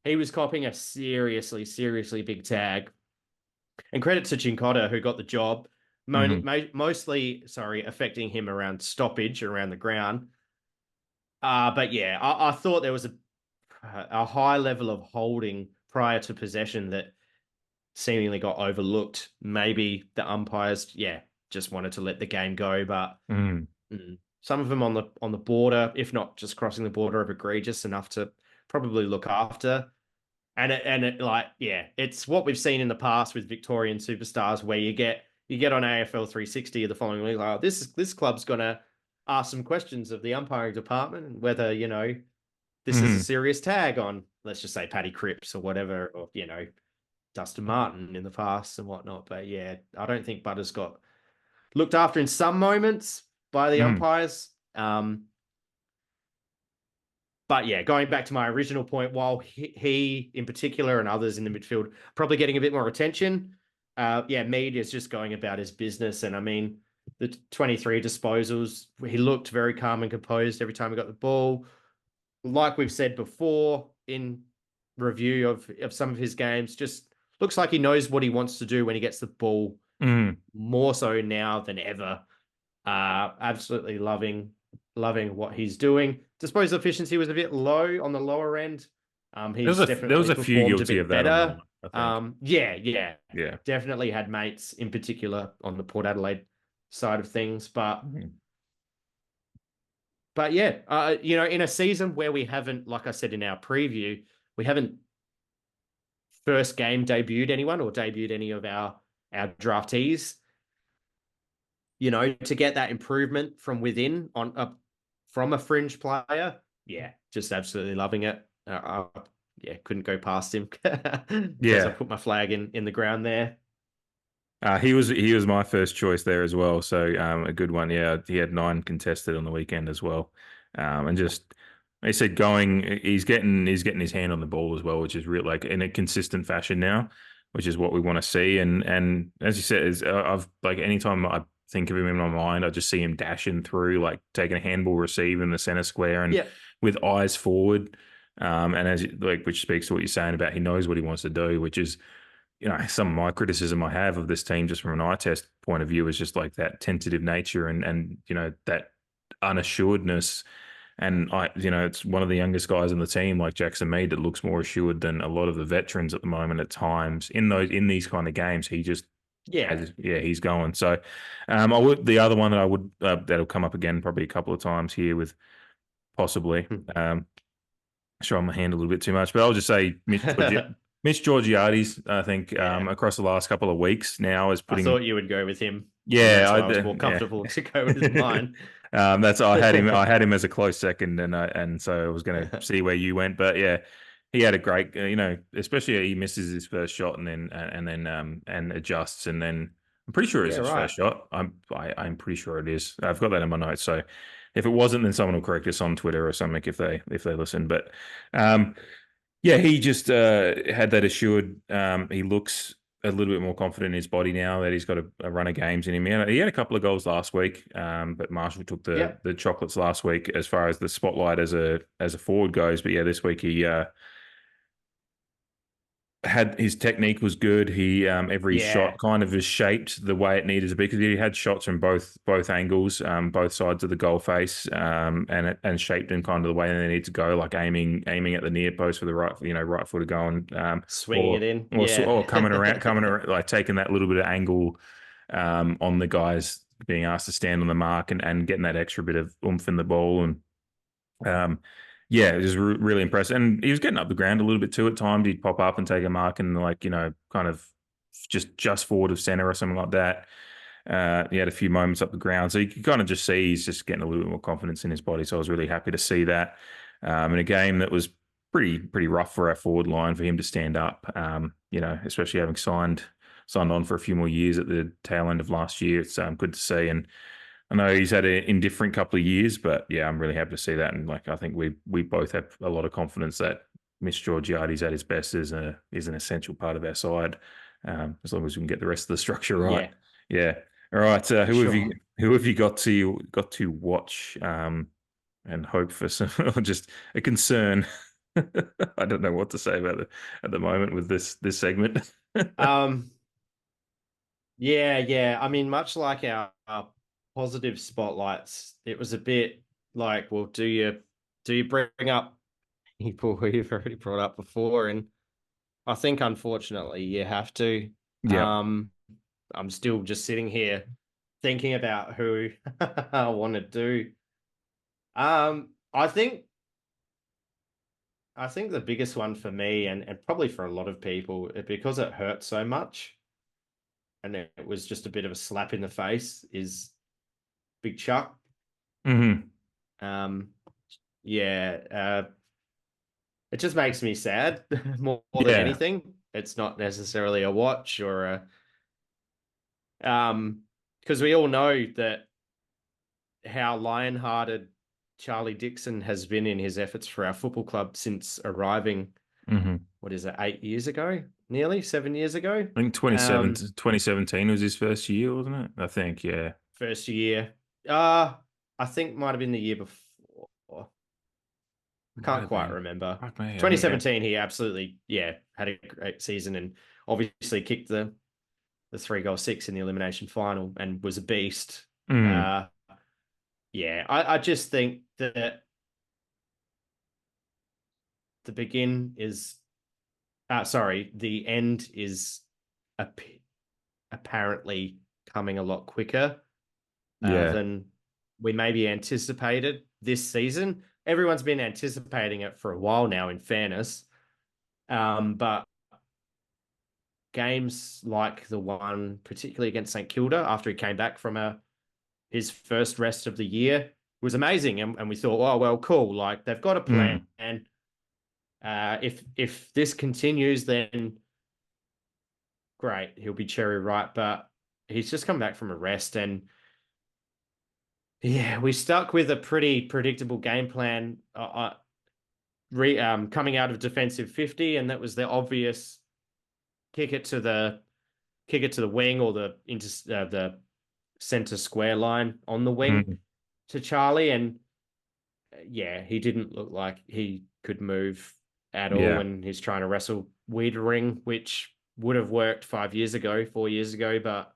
he was copping a seriously, seriously big tag. And credit to Cincotta, who got the job, mostly, affecting him around stoppage, around the ground. But yeah, I thought there was a high level of holding prior to possession that seemingly got overlooked. Maybe the umpires, just wanted to let the game go, but some of them on the border, if not just crossing the border, of egregious enough to probably look after. And it's what we've seen in the past with Victorian superstars, where you get on AFL 360 the following week, like, this club's gonna ask some questions of the umpiring department and whether this is a serious tag on, let's just say, Paddy Cripps or whatever, or Dustin Martin in the past and whatnot. But yeah, I don't think Butters got looked after in some moments by the umpires. But yeah, going back to my original point, while he in particular and others in the midfield probably getting a bit more attention, Mead is just going about his business. And I mean, the 23 disposals, he looked very calm and composed every time he got the ball. Like we've said before in review of some of his games, just looks like he knows what he wants to do when he gets the ball, more so now than ever. Absolutely loving what he's doing. Disposal efficiency was a bit low on the lower end. There was a few guilty of that better. Yeah. Definitely had mates in particular on the Port Adelaide side of things, but yeah, in a season where we haven't, like I said in our preview, we haven't first game debuted anyone or debuted any of our draftees. To get that improvement from within from a fringe player, just absolutely loving it. Couldn't go past him. I put my flag in the ground there. He was my first choice there as well. So a good one. Yeah, he had 9 contested on the weekend as well, and just. He said he's getting his hand on the ball as well, which is real, like, in a consistent fashion now, which is what we want to see. And as you said, I've anytime I think of him in my mind, I just see him dashing through, like taking a handball receive in the center square and with eyes forward. And which speaks to what you're saying about he knows what he wants to do, which is, some of my criticism I have of this team just from an eye test point of view is just like that tentative nature and that unassuredness. And it's one of the youngest guys in the team, like Jackson Mead, that looks more assured than a lot of the veterans at the moment. At times in these kind of games, he just he's going. So, the other one that I would that'll come up again probably a couple of times here with possibly showing my hand a little bit too much, but I'll just say Mitch Georgiades. I think across the last couple of weeks now is putting. I thought you would go with him. Yeah, I was more comfortable to go with mine. I had him as a close second, and so I was going to see where you went, but yeah, he had a great, especially he misses his first shot and then adjusts, and then I'm pretty sure it's his first shot. I'm pretty sure it is. I've got that in my notes, so if it wasn't, then someone will correct us on Twitter or something if they listen. But he just had that assured. He looks a little bit more confident in his body now that he's got a run of games in him. He had a couple of goals last week, but Marshall took the chocolates last week as far as the spotlight as a forward goes. But yeah, this week he had his technique was good. He every Yeah, shot kind of is shaped the way it needed to be because he had shots from both angles, both sides of the goal face, and shaped in kind of the way they need to go, like aiming at the near post for the right footer going, swinging it in. or Yeah. coming around, like taking that little bit of angle on the guys being asked to stand on the mark and getting that extra bit of oomph in the ball. And yeah, it was really impressive. And he was getting up the ground a little bit too at times. He'd pop up and take a mark and like, kind of just forward of center or something like that. He had a few moments up the ground. So you could kind of just see he's just getting a little bit more confidence in his body. So I was really happy to see that. In a game that was pretty rough for our forward line for him to stand up, especially having signed on for a few more years at the tail end of last year. It's good to see. And I know he's had an indifferent couple of years, but yeah, I'm really happy to see that. And like, I think we both have a lot of confidence that Mitch Georgiades at his best is an essential part of our side, as long as we can get the rest of the structure right. Yeah, Yeah. All right. sure. Who have you got to watch and hope for some or just a concern? I don't know what to say about it at the moment with this segment. Um, yeah. I mean, much like our positive spotlights, it was a bit like, well, do you bring up people who you've already brought up before? And I think unfortunately you have to. Yeah. Um, I'm still just sitting here thinking about who I want to do. I think the biggest one for me and probably for a lot of people, because it hurt so much and it was just a bit of a slap in the face, is Big Chuck. Hmm. Um, yeah, it just makes me sad more than Yeah. anything. It's not necessarily a watch or because we all know that how lion-hearted Charlie Dixon has been in his efforts for our football club since arriving. Hmm. What is it, 8 years ago? Nearly 7 years ago. I think 2017 was his first year, wasn't it? I think, yeah. First year. I think might have been the year before. I Might can't have quite been. remember. Fuck me, I think, yeah. 2017, he absolutely, had a great season and obviously kicked the 3-goal six in the elimination final and was a beast. Mm, Uh, I just think that the the end is apparently coming a lot quicker yeah. than we maybe anticipated this season. Everyone's been anticipating it for a while now, in fairness. But games like the one, particularly against St Kilda, after he came back from his first rest of the year, was amazing. And we thought, oh, well, cool. Like, they've got a plan. Mm, And if this continues, then great, he'll be cherry ripe. But he's just come back from a rest, and yeah, we stuck with a pretty predictable game plan. Coming out of defensive 50, and that was the obvious kick it to the wing or the center square line on the wing mm, to Charlie, and yeah, he didn't look like he could move at all, yeah. and he's trying to wrestle Wiedering, which would have worked 5 years ago, 4 years ago, but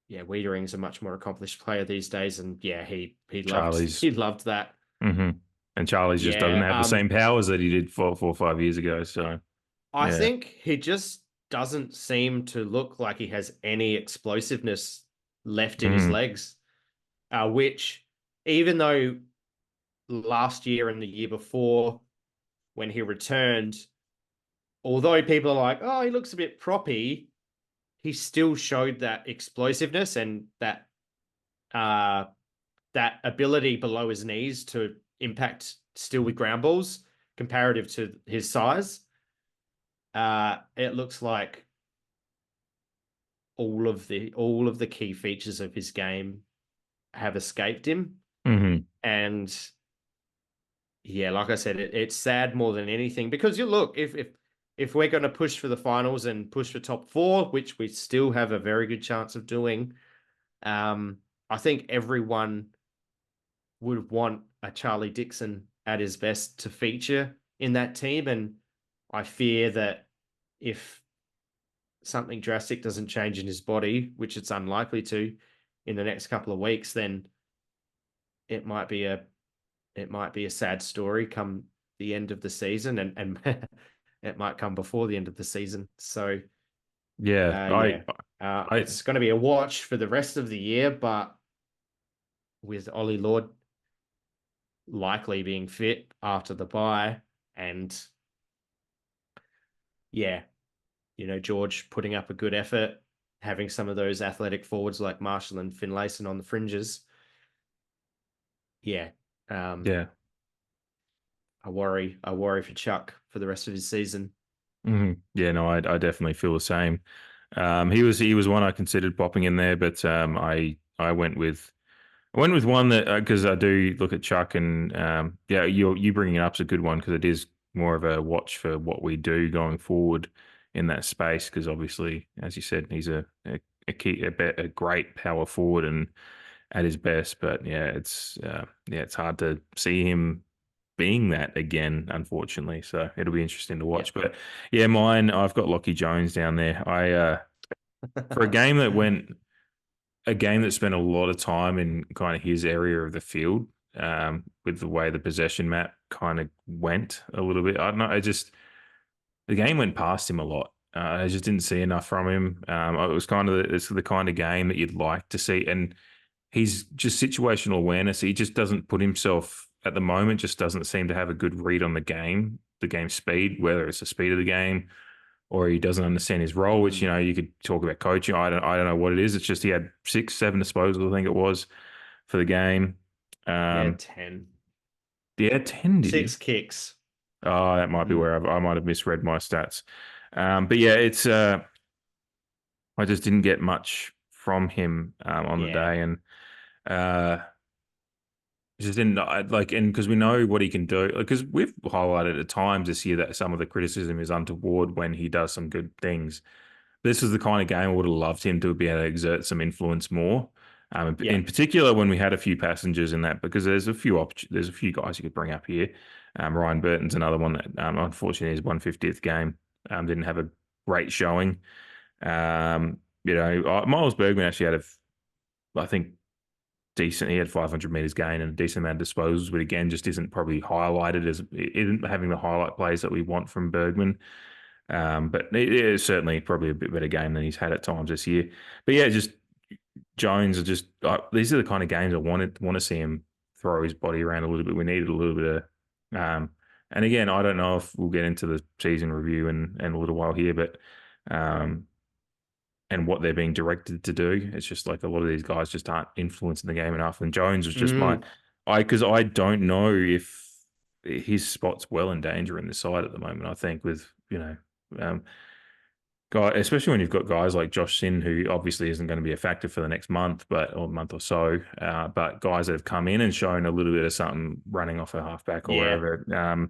yeah, Wiedering's a much more accomplished player these days, and yeah, he loved Charlie's. he loved that. Hmm. And Charlie's just doesn't Yeah, have the same powers that he did 4 or 5 years ago. So, I yeah. think he just doesn't seem to look like he has any explosiveness left in his Mm, legs, which even though last year and the year before when he returned, although people are like, oh, he looks a bit proppy, he still showed that explosiveness and uh, that ability below his knees to impact still with ground balls comparative to his size. It looks like all of the key features of his game have escaped him. hmm. And yeah, like I said, it's sad more than anything because you look, if we're going to push for the finals and push for top four, which we still have a very good chance of doing, I think everyone would want a Charlie Dixon at his best to feature in that team. And I fear that if something drastic doesn't change in his body, which it's unlikely to in the next couple of weeks, then it might be a sad story come the end of the season, and it might come before the end of the season. So Yeah, it's going to be a watch for the rest of the year, but with Ollie Lord likely being fit after the bye, and George putting up a good effort, having some of those athletic forwards like Marshall and Finlayson on the fringes. Yeah. yeah. I worry for Chuck for the rest of his season. Yeah, no, I definitely feel the same. He was one I considered popping in there, but I went with one that because I do look at Chuck, and you bringing it up is a good one because it is more of a watch for what we do going forward in that space. Because obviously, as you said, he's a great power forward and at his best. But it's hard to see him being that again, unfortunately. So it'll be interesting to watch. But yeah, mine, I've got Lockie Jones down there. For a game that spent a lot of time in kind of his area of the field, with the way the possession map kind of went a little bit. I don't know. The game went past him a lot. I just didn't see enough from him. It was it's the kind of game that you'd like to see. And he's just situational awareness. He just doesn't put himself at the moment, just doesn't seem to have a good read on the game speed, whether it's the speed of the game or he doesn't understand his role, which, you could talk about coaching. I don't know what it is. It's just he had 6, 7 disposals, I think it was, for the game. 10. Yeah, 10 did 6 kicks. Oh, that might be where I might have misread my stats. But yeah, it's I just didn't get much from him on the day, and just didn't and because we know what he can do. Because we've highlighted at times this year that some of the criticism is untoward when he does some good things. This is the kind of game I would have loved him to be able to exert some influence more. In particular, when we had a few passengers in that, because there's a few guys you could bring up here. Ryan Burton's another one that unfortunately his 150th game didn't have a great showing. Miles Bergman actually had I think decent. He had 500 meters gain and a decent amount of disposals, but again, just isn't probably highlighted as isn't having the highlight plays that we want from Bergman. But it is certainly probably a bit better game than he's had at times this year. But yeah, just Jones are just these are the kind of games I want to see him throw his body around a little bit. We needed a little bit of, and again, I don't know if we'll get into the season review in a little while here, but and what they're being directed to do. It's just like a lot of these guys just aren't influencing the game enough. And Jones was just because I don't know if his spot's well in danger in this side at the moment. I think with especially when you've got guys like Josh Sin, who obviously isn't going to be a factor for the next month, or month or so, but guys that have come in and shown a little bit of something running off a halfback or wherever.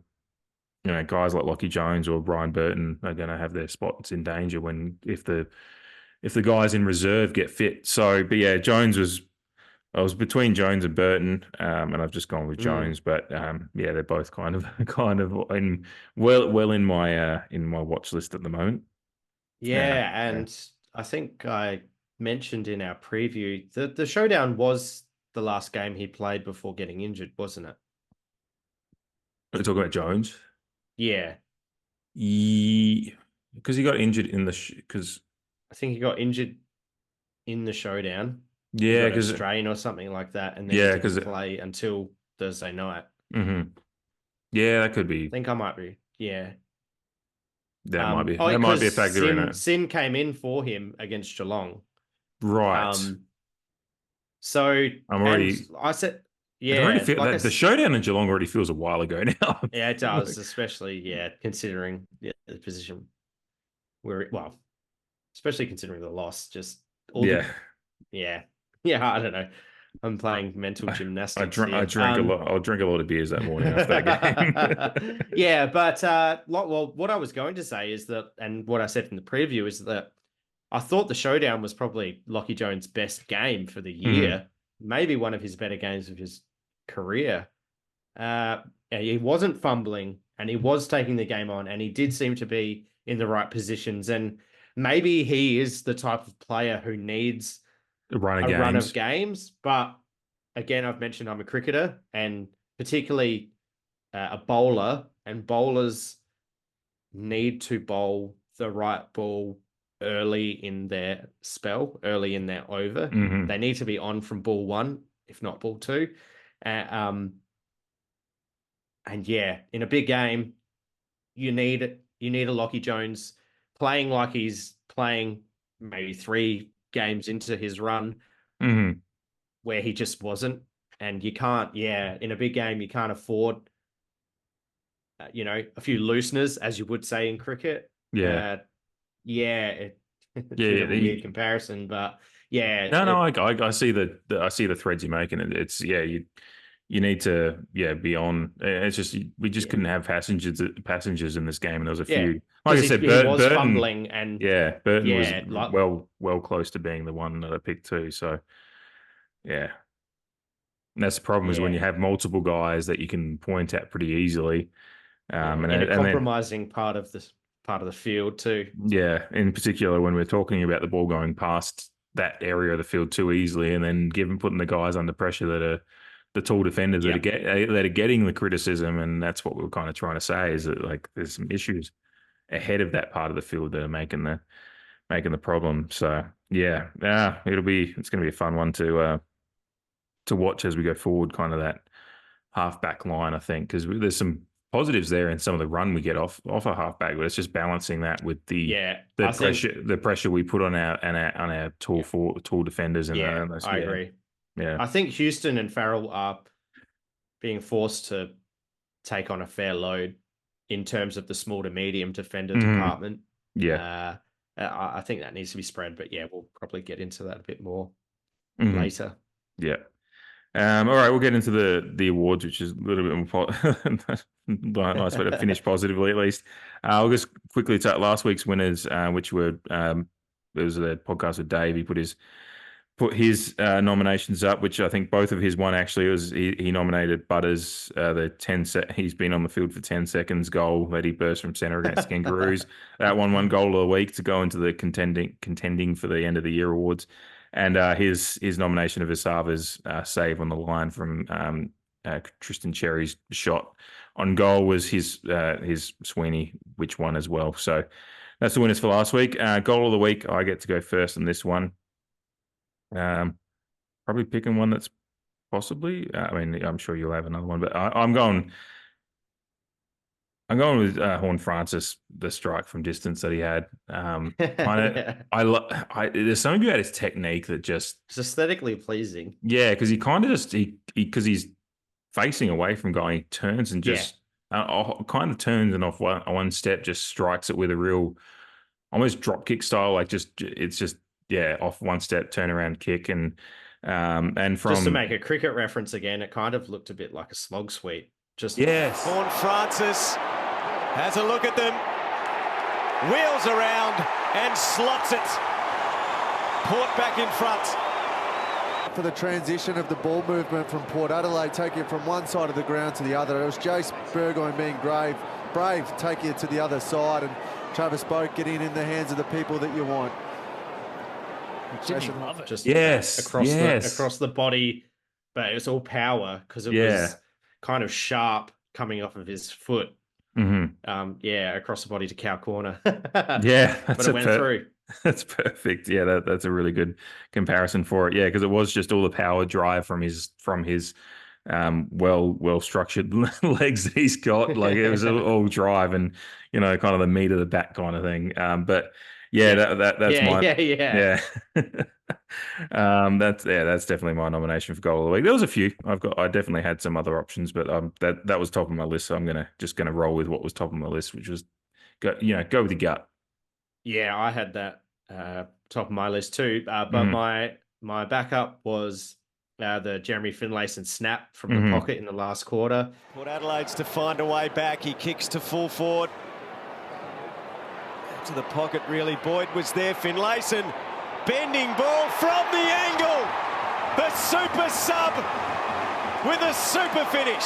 Guys like Lockie Jones or Brian Burton are going to have their spots in danger if the guys in reserve get fit. So, but yeah, I was between Jones and Burton, and I've just gone with Jones. But they're both kind of well in my watch list at the moment. I think I mentioned in our preview that the showdown was the last game he played before getting injured, wasn't it? We're talking about Jones. Yeah, because he got injured in because I think he got injured in the showdown. Yeah, because strain or something like that, and then he didn't play until Thursday night. Mm-hmm. Yeah, that could be. I think I might be. Yeah, that might be. That might be a factor in it. Sin came in for him against Geelong, right? So I'm already. I said, the showdown in Geelong already feels a while ago now. Yeah, it does, especially considering the position especially considering the loss. Just I don't know. I'm playing mental gymnastics. I drank a lot. I'll drink a lot of beers that morning after that game. But what I was going to say is that, and what I said in the preview is that I thought the showdown was probably Lockie Jones' best game for the year, maybe one of his better games of his career. He wasn't fumbling, and he was taking the game on, and he did seem to be in the right positions. And maybe he is the type of player who needs A run of games. But again, I've mentioned I'm a cricketer, and particularly a bowler, and bowlers need to bowl the right ball early in their spell, early in their over. Mm-hmm. They need to be on from ball 1, if not ball 2. And yeah, in a big game, you need a Lockie Jones playing like he's playing maybe 3 games into his run, Mm-hmm. where he just wasn't. And you can't, in a big game, you can't afford, a few looseners, as you would say in cricket. Yeah. It's a bit of a weird comparison, but yeah. No, I see the threads you're making. It's you need to be on. It's just we just couldn't have passengers in this game, and there was a few. Like I said, Burton was Burton, fumbling, and Burton was well close to being the one that I picked too. So yeah, and that's the problem is when you have multiple guys that you can point at pretty easily. And a compromising part of the field too. Yeah, in particular when we're talking about the ball going past that area of the field too easily, and then putting the guys under pressure that are the tall defenders that are getting the criticism, and that's what we were kind of trying to say is that like there's some issues ahead of that part of the field that are making the problem. So it's going to be a fun one to watch as we go forward, kind of that half back line, I think, because there's some positives there in some of the run we get off a halfback, but it's just balancing that with the pressure we put on our tall defenders and I agree. Yeah, I think Houston and Farrell are being forced to take on a fair load in terms of the small to medium defender department. Yeah, I think that needs to be spread, but we'll probably get into that a bit more later. Yeah. All right, we'll get into the awards, which is a little bit more nice way to finish positively at least. I'll just quickly take last week's winners, which were there was a podcast with Dave. He put his nominations up, which I think both of his one actually was he nominated Butters, he's been on the field for 10 seconds goal that he burst from centre against Kangaroos. That one goal of the week to go into the contending for the end of the year awards. And his nomination of Isava's save on the line from Tristan Cherry's shot on goal was his Sweeney, which one as well. So that's the winners for last week. Goal of the week, I get to go first on this one. Probably picking one that's possibly. I'm sure you'll have another one, but I'm going with HORNE-FRANCIS, the strike from distance that he had. There's something about his technique that just it's aesthetically pleasing. Yeah, because he kind of just because he's facing away from going, he turns and just kind of turns and off one step, just strikes it with a real almost drop kick style. Like it's just off one step, turn around kick, and from just to make a cricket reference again, it kind of looked a bit like a slog sweep. HORNE-FRANCIS has a look at them, wheels around and slots it. Port back in front. For the transition of the ball movement from Port Adelaide, take you from one side of the ground to the other. It was Jace Burgoyne being brave to take you to the other side, and Travis Boak getting in the hands of the people that you want. Didn't you love it? Just across the body, but it's all power because it was kind of sharp coming off of his foot. Across the body to cow corner. But it went through. That's perfect. Yeah, that's a really good comparison for it. Yeah, because it was just all the power drive from his well structured legs that he's got. Like it was all drive and kind of the meat of the bat kind of thing. That's that's definitely my nomination for goal of the week. There was a few. I definitely had some other options, but that was top of my list. So I'm gonna roll with what was top of my list, which was go with the gut. Yeah, I had that top of my list too. But my backup was the Jeremy Finlayson snap from the pocket in the last quarter. Port Adelaide's to find a way back. He kicks to full forward. To the pocket, really. Boyd was there. Finlayson, bending ball from the angle. The super sub with a super finish.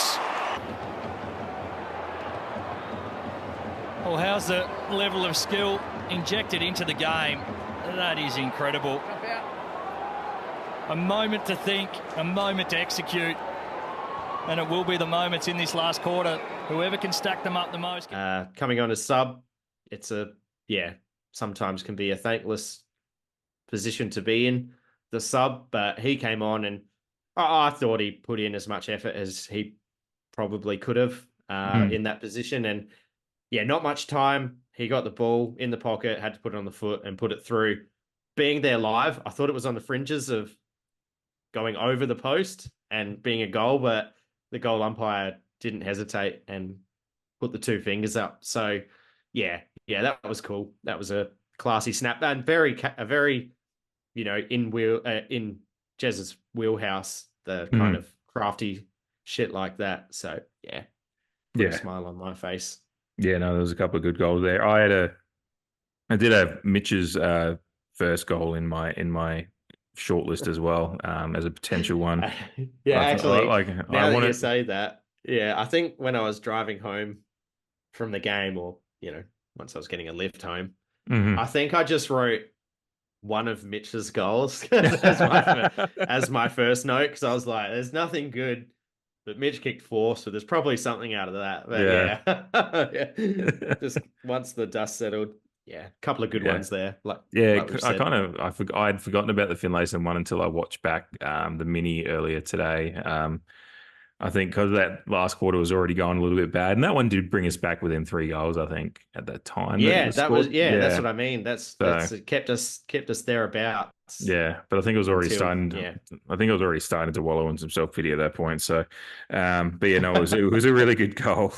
Well, how's the level of skill injected into the game? That is incredible. A moment to think, a moment to execute, and it will be the moments in this last quarter. Whoever can stack them up the most. Coming on as sub, it's sometimes can be a thankless position to be in, the sub, but he came on and I thought he put in as much effort as he probably could have in that position. And yeah, not much time. He got the ball in the pocket, had to put it on the foot and put it through. Being there live, I thought it was on the fringes of going over the post and being a goal, but the goal umpire didn't hesitate and put the 2 fingers up. So yeah, that was cool. That was a classy snap and a very, in Jez's wheelhouse, the kind of crafty shit like that. So yeah, put a smile on my face. Yeah, no, there was a couple of good goals there. I did have Mitch's first goal in my shortlist as well, as a potential one. Now that you say that, I think when I was driving home from the game, or once I was getting a lift home, I think I just wrote one of Mitch's goals as my first note, because I was like, there's nothing good, but Mitch kicked 4, so there's probably something out of that. But just once the dust settled, a couple of good ones there. I'd forgotten about the Finlayson one until I watched back the mini earlier today. I think because that last quarter was already going a little bit bad, and that one did bring us back within 3 goals, I think, at that time. That's what I mean. That's it kept us thereabouts. Yeah, but I think it was already starting. I think it was already starting to wallow in some self-pity at that point. So, it was a really good goal.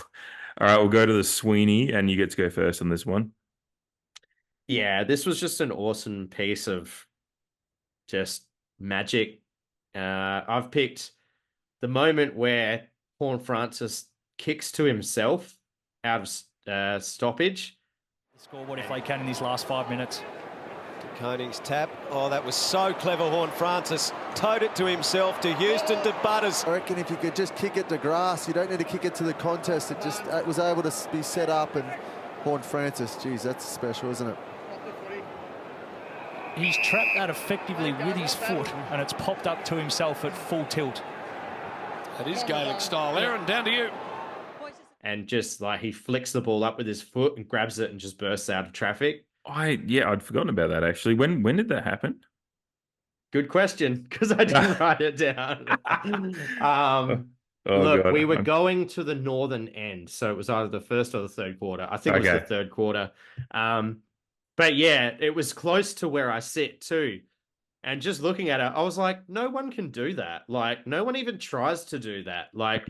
All right, we'll go to the Sweeney, and you get to go first on this one. Yeah, this was just an awesome piece of just magic. I've picked the moment where HORNE-FRANCIS kicks to himself out of stoppage. Score what if they can in these last 5 minutes. Koning's tap. Oh, that was so clever, HORNE-FRANCIS. Towed it to himself, to Houston, to Butters. I reckon if you could just kick it to grass, you don't need to kick it to the contest. It just was able to be set up, and HORNE-FRANCIS, geez, that's special, isn't it? He's trapped that effectively with his foot, and it's popped up to himself at full tilt. That is Gaelic style, Aaron. Down to you. And just like he flicks the ball up with his foot and grabs it and just bursts out of traffic. I'd forgotten about that actually. When did that happen? Good question, because I didn't write it down. We were going to the northern end, so it was either the first or the third quarter. I think it was the third quarter. But yeah, it was close to where I sit too. And just looking at it, I was like, no one can do that. Like, no one even tries to do that. Like,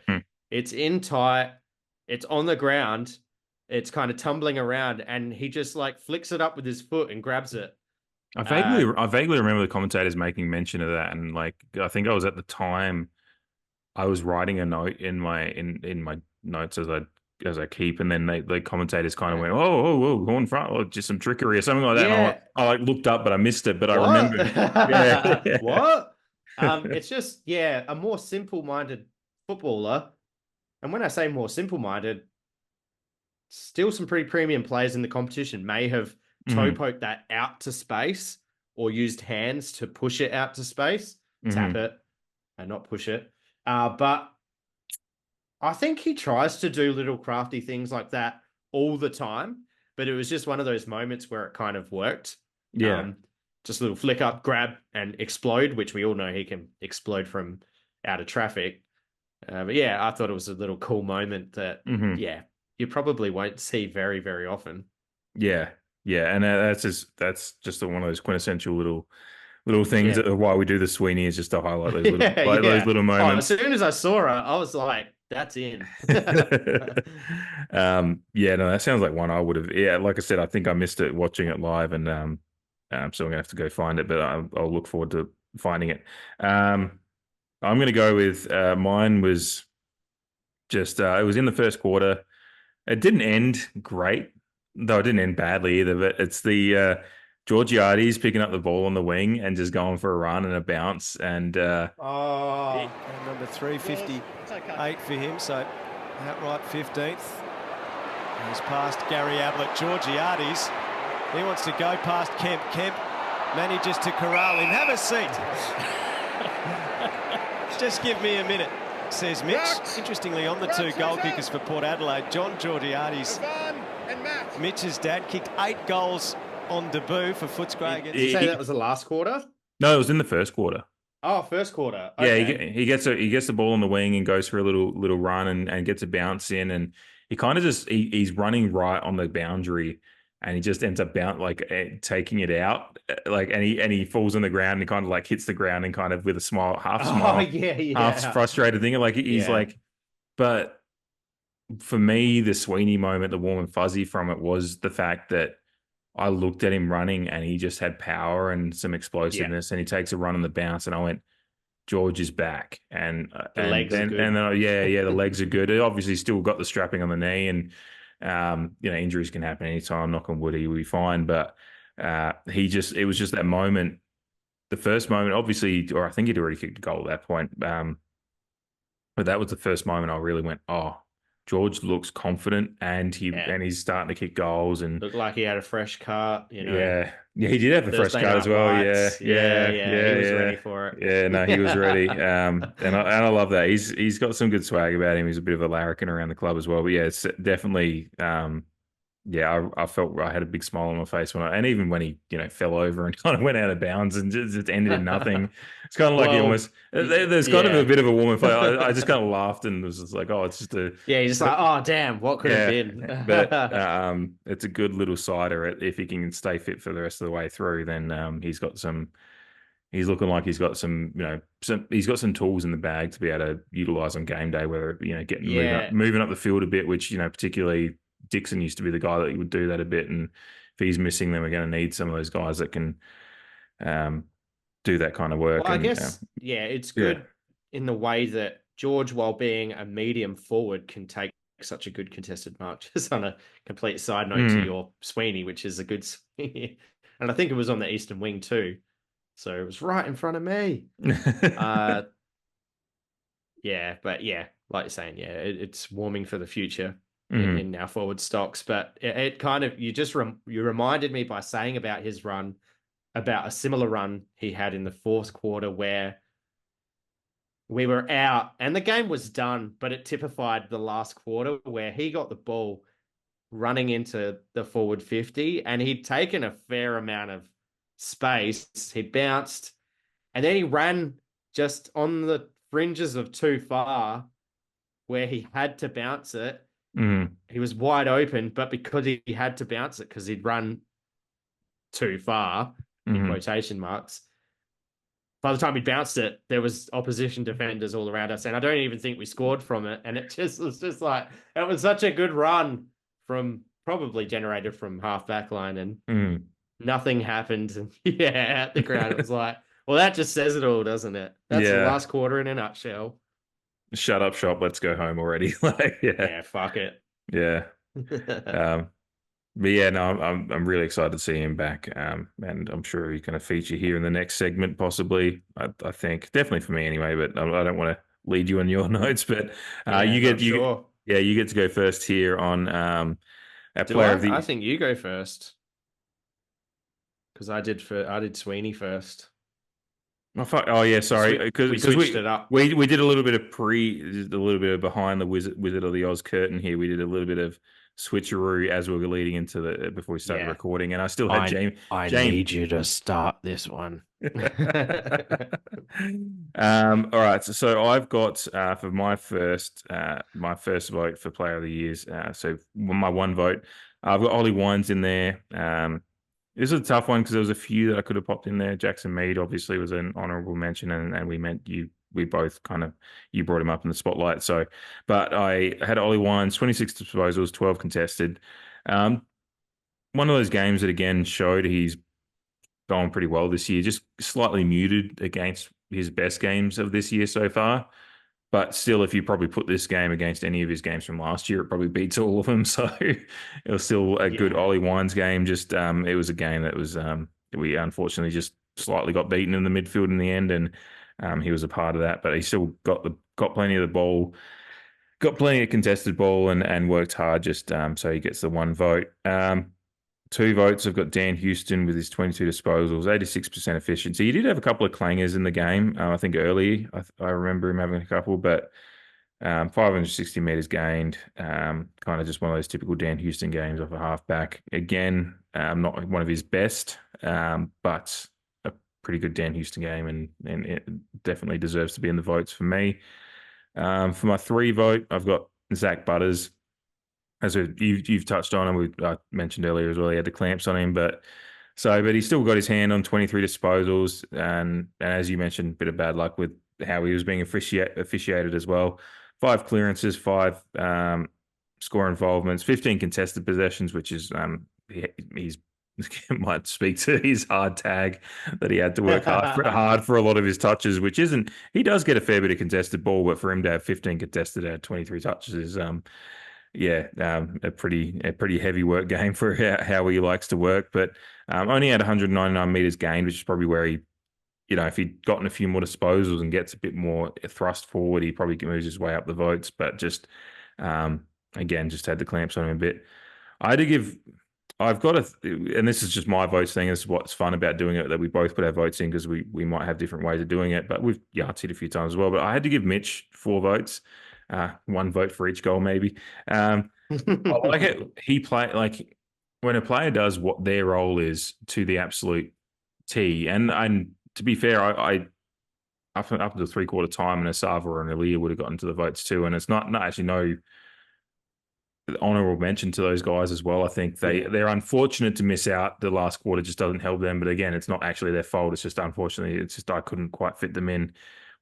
it's in tight, it's on the ground, it's kind of tumbling around, and he just like flicks it up with his foot and grabs it. I vaguely remember the commentators making mention of that, and like I think I was at the time, I was writing a note in my notes as I keep, and then the commentators kind of went, oh, HORNE front, or just some trickery or something like that. Yeah. And I looked up, but I missed it, but I remembered. What? It's just, a more simple-minded footballer. And when I say more simple-minded, still some pretty premium players in the competition may have toe-poked that out to space or used hands to push it out to space, tap it, and not push it. But I think he tries to do little crafty things like that all the time, but it was just one of those moments where it kind of worked. Yeah. Just a little flick up, grab, and explode, which we all know he can explode from out of traffic. But yeah, I thought it was a little cool moment that, you probably won't see very, very often. Yeah. Yeah. And that's just one of those quintessential little things that why we do the Sweeney is just to highlight those those little moments. As soon as I saw her, I was like, that's in. That sounds like one I would have. Yeah, like I said, I think I missed it watching it live, and so I'm gonna have to go find it. But I'll look forward to finding it. I'm gonna go with mine was just it was in the first quarter. It didn't end great, though it didn't end badly either. But it's the Georgiades picking up the ball on the wing and just going for a run and a bounce, and number 358 for him, so outright 15th. He's past Gary Ablett. Georgiades, he wants to go past Kemp. Kemp manages to corral him. Have a seat. Just give me a minute, says Mitch. Interestingly, on the two goal kickers for Port Adelaide, John Georgiades, Mitch's dad, kicked 8 goals on debut for Footscray. Did you say that was the last quarter? No, it was in the first quarter. Oh, first quarter. Okay. Yeah, he gets the ball on the wing and goes for a little run and gets a bounce in, and he kind of he's running right on the boundary, and he just ends up taking it out, and he falls on the ground and he kind of like hits the ground and kind of with a smile, half smile, half frustrated thing, like he's like. But for me, the Sweeney moment, the warm and fuzzy from it was the fact that I looked at him running and he just had power and some explosiveness, and he takes a run on the bounce, and I went, George is back, and the legs are good. The legs are good. He obviously still got the strapping on the knee, and injuries can happen anytime. Knock on wood, he will be fine. But it was just that moment, the first moment, obviously, or I think he'd already kicked a goal at that point. But that was the first moment I really went, oh, George looks confident, and he's starting to kick goals and looked like he had a fresh cut. Yeah, he did have a fresh cut as well. Yeah, he was ready for it. Yeah, no, he was ready. And I love that. He's got some good swag about him. He's a bit of a larrikin around the club as well. But yeah, it's definitely. I felt I had a big smile on my face and even when he fell over and kind of went out of bounds and just ended in nothing. It's kind of like he almost there's kind of a bit of a warm and fuzzy. I just kind of laughed and was just like, oh, it's just a he's just like, oh damn, what could have been? But it's a good little cider. If he can stay fit for the rest of the way through, then he's got some. He's looking like he's got some he's got some tools in the bag to be able to utilize on game day. Whether moving up the field a bit, which particularly Dixon used to be the guy that would do that a bit, and if he's missing them, we're going to need some of those guys that can do that kind of work. Well, I guess it's good in the way that George, while being a medium forward, can take such a good contested mark. Just on a complete side note to your Sweeney, which is a good Sweeney, and I think it was on the eastern wing too, so it was right in front of me. Like you're saying, it's warming for the future. In our forward stocks, but it kind of you reminded me by saying about his run, about a similar run he had in the fourth quarter where we were out and the game was done, but it typified the last quarter where he got the ball running into the forward 50 and he'd taken a fair amount of space. He bounced and then he ran just on the fringes of too far where he had to bounce it. He was wide open, but because he had to bounce it because he'd run too far, in quotation marks, by the time he bounced it, there was opposition defenders all around us, and I don't even think we scored from it. And it was just like, it was such a good run from probably generated from half back line, and nothing happened. And at the ground, it was like, well, that just says it all, doesn't it? That's the last quarter in a nutshell. Shut up shop, let's go home already. Fuck it. But I'm really excited to see him back, and I'm sure he's going to feature here in the next segment possibly. I think definitely for me anyway, but I don't want to lead you on your notes, but you get to go first here on our player of the. I think you go first because I did Sweeney first. Oh yeah, sorry. Because we switched it up. We did a little bit of behind the Wizard of the Oz curtain here. We did a little bit of switcheroo as we were leading into before we started recording, and I still had James. I need you to start this one. All right, so I've got for my first vote for Player of the Years. So my one vote, I've got Ollie Wines in there. This was a tough one because there was a few that I could have popped in there. Jackson Mead obviously was an honourable mention, and we both kind of, you brought him up in the spotlight. So, but I had Ollie Wines, 26 disposals, 12 contested. One of those games that again showed he's going pretty well this year, just slightly muted against his best games of this year so far. But still, if you probably put this game against any of his games from last year, it probably beats all of them. So it was still a good Ollie Wines game. Just it was a game that was we unfortunately just slightly got beaten in the midfield in the end, and he was a part of that. But he still got plenty of the ball got plenty of contested ball and worked hard just so he gets the 1 vote. 2 votes, I've got Dan Houston with his 22 disposals, 86% efficiency. He did have a couple of clangers in the game. I think early, I remember him having a couple, but 560 metres gained, kind of just one of those typical Dan Houston games off a halfback. Again, not one of his best, but a pretty good Dan Houston game, and it definitely deserves to be in the votes for me. For my 3 vote, I've got Zach Butters. As you've touched on, and I mentioned earlier as well, he had the clamps on him, but he still got his hand on 23 disposals, and as you mentioned, a bit of bad luck with how he was being officiated as well. 5 clearances, 5 score involvements, 15 contested possessions, which is he's might speak to his hard tag that he had to work hard for a lot of his touches, which isn't. He does get a fair bit of contested ball, but for him to have 15 contested out of 23 touches is a pretty heavy work game for how he likes to work. But only had 199 meters gained, which is probably where he, if he'd gotten a few more disposals and gets a bit more thrust forward, he probably moves his way up the votes. But just again, just had the clamps on him a bit. And this is just my votes thing. This is what's fun about doing it, that we both put our votes in, because we might have different ways of doing it. But we've Yahtzeed a few times as well. But I had to give Mitch 4 votes. 1 vote for each goal, maybe. I like it. He when a player does what their role is to the absolute T. And to be fair, I up until 3/4 time, and Asava or an Aaliyah would have gotten to the votes too. And it's not actually no honourable mention to those guys as well. I think they're unfortunate to miss out. The last quarter just doesn't help them. But again, it's not actually their fault. It's just unfortunately, it's just I couldn't quite fit them in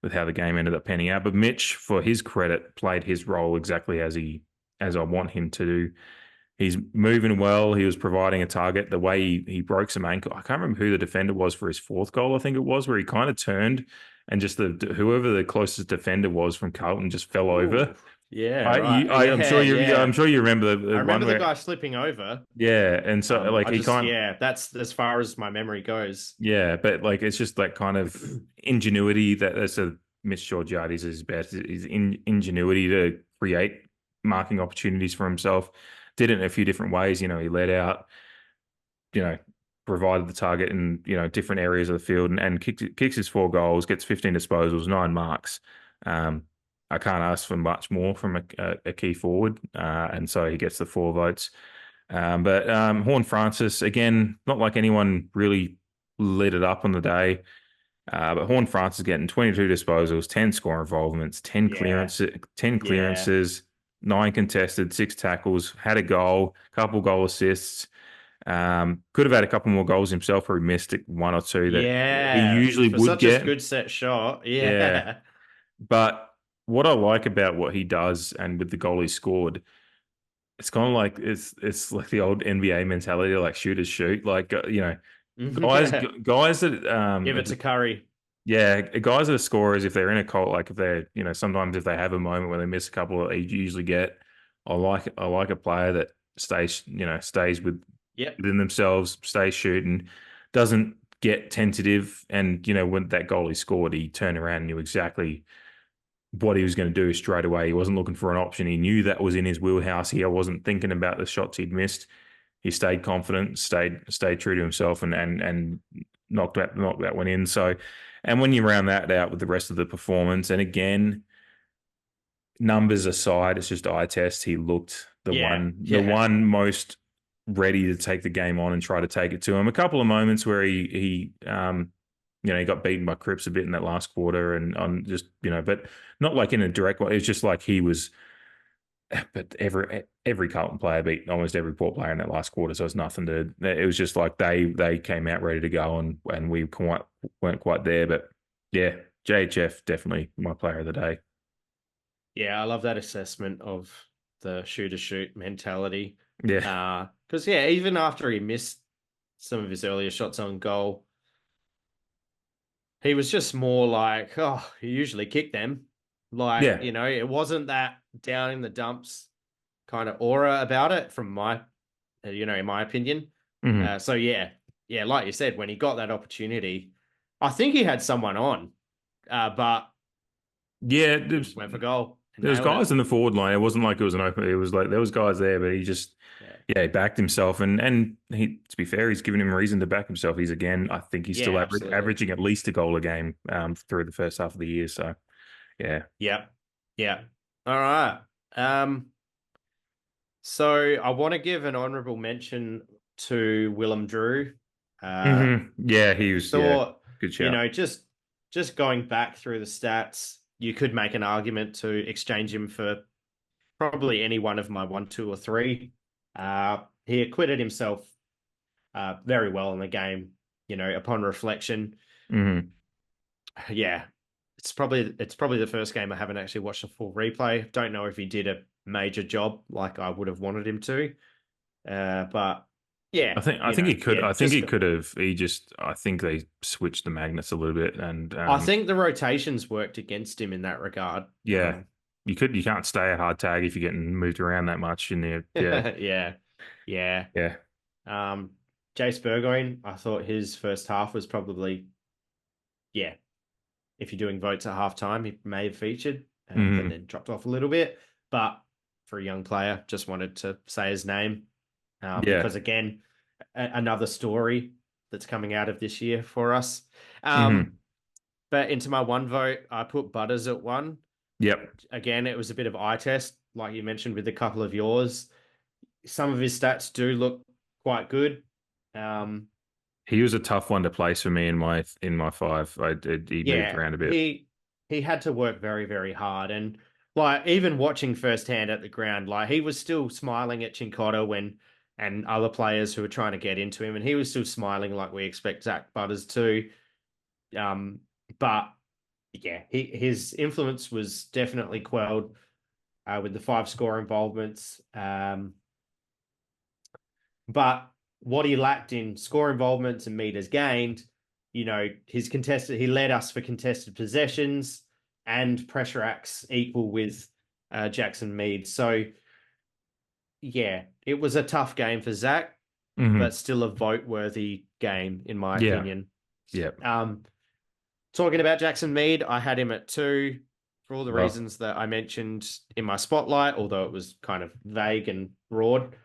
with how the game ended up panning out. But Mitch, for his credit, played his role exactly as I want him to do. He's moving well. He was providing a target. The way he broke some ankle, I can't remember who the defender was for his 4th goal, I think it was, where he kind of turned and just whoever the closest defender was from Carlton just fell over. Yeah, right. I'm sure you remember I remember the guy slipping over. Yeah, and so that's as far as my memory goes. Yeah, but it's just that kind of ingenuity that's Mitch Georgiades is best. His ingenuity to create marking opportunities for himself. Did it in a few different ways. He led out, provided the target in different areas of the field, and kicks his 4 goals, gets 15 disposals, 9 marks. I can't ask for much more from a key forward, and so he gets the 4 votes. But HORNE-FRANCIS, again, not like anyone really lit it up on the day, but HORNE-FRANCIS getting 22 disposals, 10 score involvements, 10 clearances, 9 contested, 6 tackles, had a goal, couple goal assists. Could have had a couple more goals himself, or he missed 1 or 2 that he usually would get. Such a good set shot. Yeah. But what I like about what he does, and with the goal he scored, it's kind of like it's like the old NBA mentality, like shooters shoot, guys that give it to Curry. Yeah, guys that are scorers, if they're in a cult, like if they're sometimes if they have a moment where they miss a couple, they usually get. I like a player that stays within themselves, stays shooting, doesn't get tentative, and when that goal he scored, he turned around and knew exactly what he was going to do straight away. He wasn't looking for an option. He knew that was in his wheelhouse. He wasn't thinking about the shots he'd missed. He stayed confident, stayed true to himself, and knocked that one in. So, and when you round that out with the rest of the performance, and again, numbers aside, it's just eye test. He looked the one most ready to take the game on and try to take it to him. A couple of moments where he got beaten by Cripps a bit in that last quarter, and on just but not like in a direct way. It's just like he was. But every Carlton player beat almost every Port player in that last quarter, so it's nothing to. It was just like they came out ready to go, and we weren't quite there. But yeah, JHF definitely my player of the day. Yeah, I love that assessment of the shoot mentality. Yeah, because even after he missed some of his earlier shots on goal, he was just more like, he usually kicked them. It wasn't that down in the dumps kind of aura about it from my, in my opinion. Mm-hmm. Like you said, when he got that opportunity, I think he had someone on, but just went for goal. There was nailed guys it. in the forward line. It wasn't like it was an open. It was like there was guys there, but he just he backed himself. And he, to be fair, he's given him a reason to back himself. He's again, I think he's still Absolutely. averaging at least a goal a game through the first half of the year. So yeah. All right. So I want to give an honourable mention to Willem Drew. Yeah, he was good shout. You know, just going back through the stats, you could make an argument to exchange him for probably any one of my 1, 2, or 3. He acquitted himself very well in the game. You know, upon reflection, yeah, it's probably the first game I haven't actually watched a full replay. Don't know if he did a major job like I would have wanted him to, but yeah, I think he could. I think he could have. I think they switched the magnets a little bit, and I think the rotations worked against him in that regard. Yeah, you can't stay a hard tag if you're getting moved around that much in there. Yeah, yeah. Jace Burgoyne, I thought his first half was probably, if you're doing votes at halftime, he may have featured, but then dropped off a little bit. But for a young player, just wanted to say his name. Because again, another story that's coming out of this year for us. But into my 1 vote, I put Butters at 1. Yep. Again, it was a bit of eye test, like you mentioned with a couple of yours. Some of his stats do look quite good. He was a tough one to place for me in my 5. He moved around a bit. He had to work very, very hard, and like even watching firsthand at the ground, like he was still smiling at Cincotta and other players who were trying to get into him, and he was still smiling like we expect Zach Butters to. But yeah, his influence was definitely quelled with the 5 score involvements. But what he lacked in score involvements and meters gained, you know, he led us for contested possessions and pressure acts equal with Jackson Mead. So yeah, it was a tough game for Zach, but still a vote-worthy game, in my opinion. Yeah. Talking about Jackson Mead, I had him at 2 for all the reasons that I mentioned in my spotlight, although it was kind of vague and broad.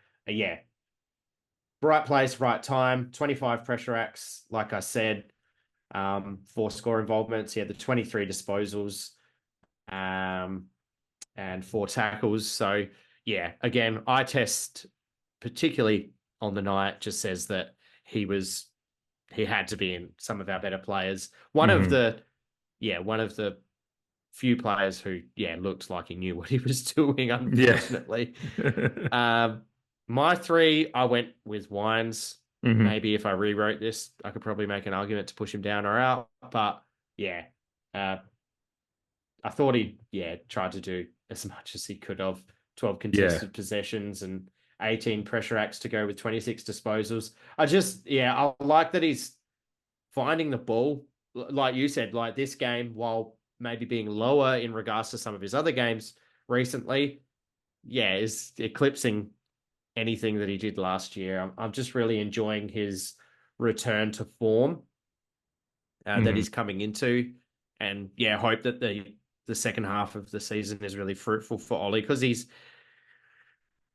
Right place, right time, 25 pressure acts, like I said, 4 score involvements. He had the 23 disposals and 4 tackles. So, yeah, again, eye test, particularly on the night, just says that he had to be in some of our better players. One of the few players who, looked like he knew what he was doing, unfortunately. My 3, I went with Wines. Maybe if I rewrote this, I could probably make an argument to push him down or out. But I thought he tried to do as much as he could of 12 contested possessions and 18 pressure acts to go with 26 disposals. I like that he's finding the ball. Like you said, like this game, while maybe being lower in regards to some of his other games recently, is eclipsing anything that he did last year. I'm just really enjoying his return to form that he's coming into, and hope that the second half of the season is really fruitful for Ollie, because he's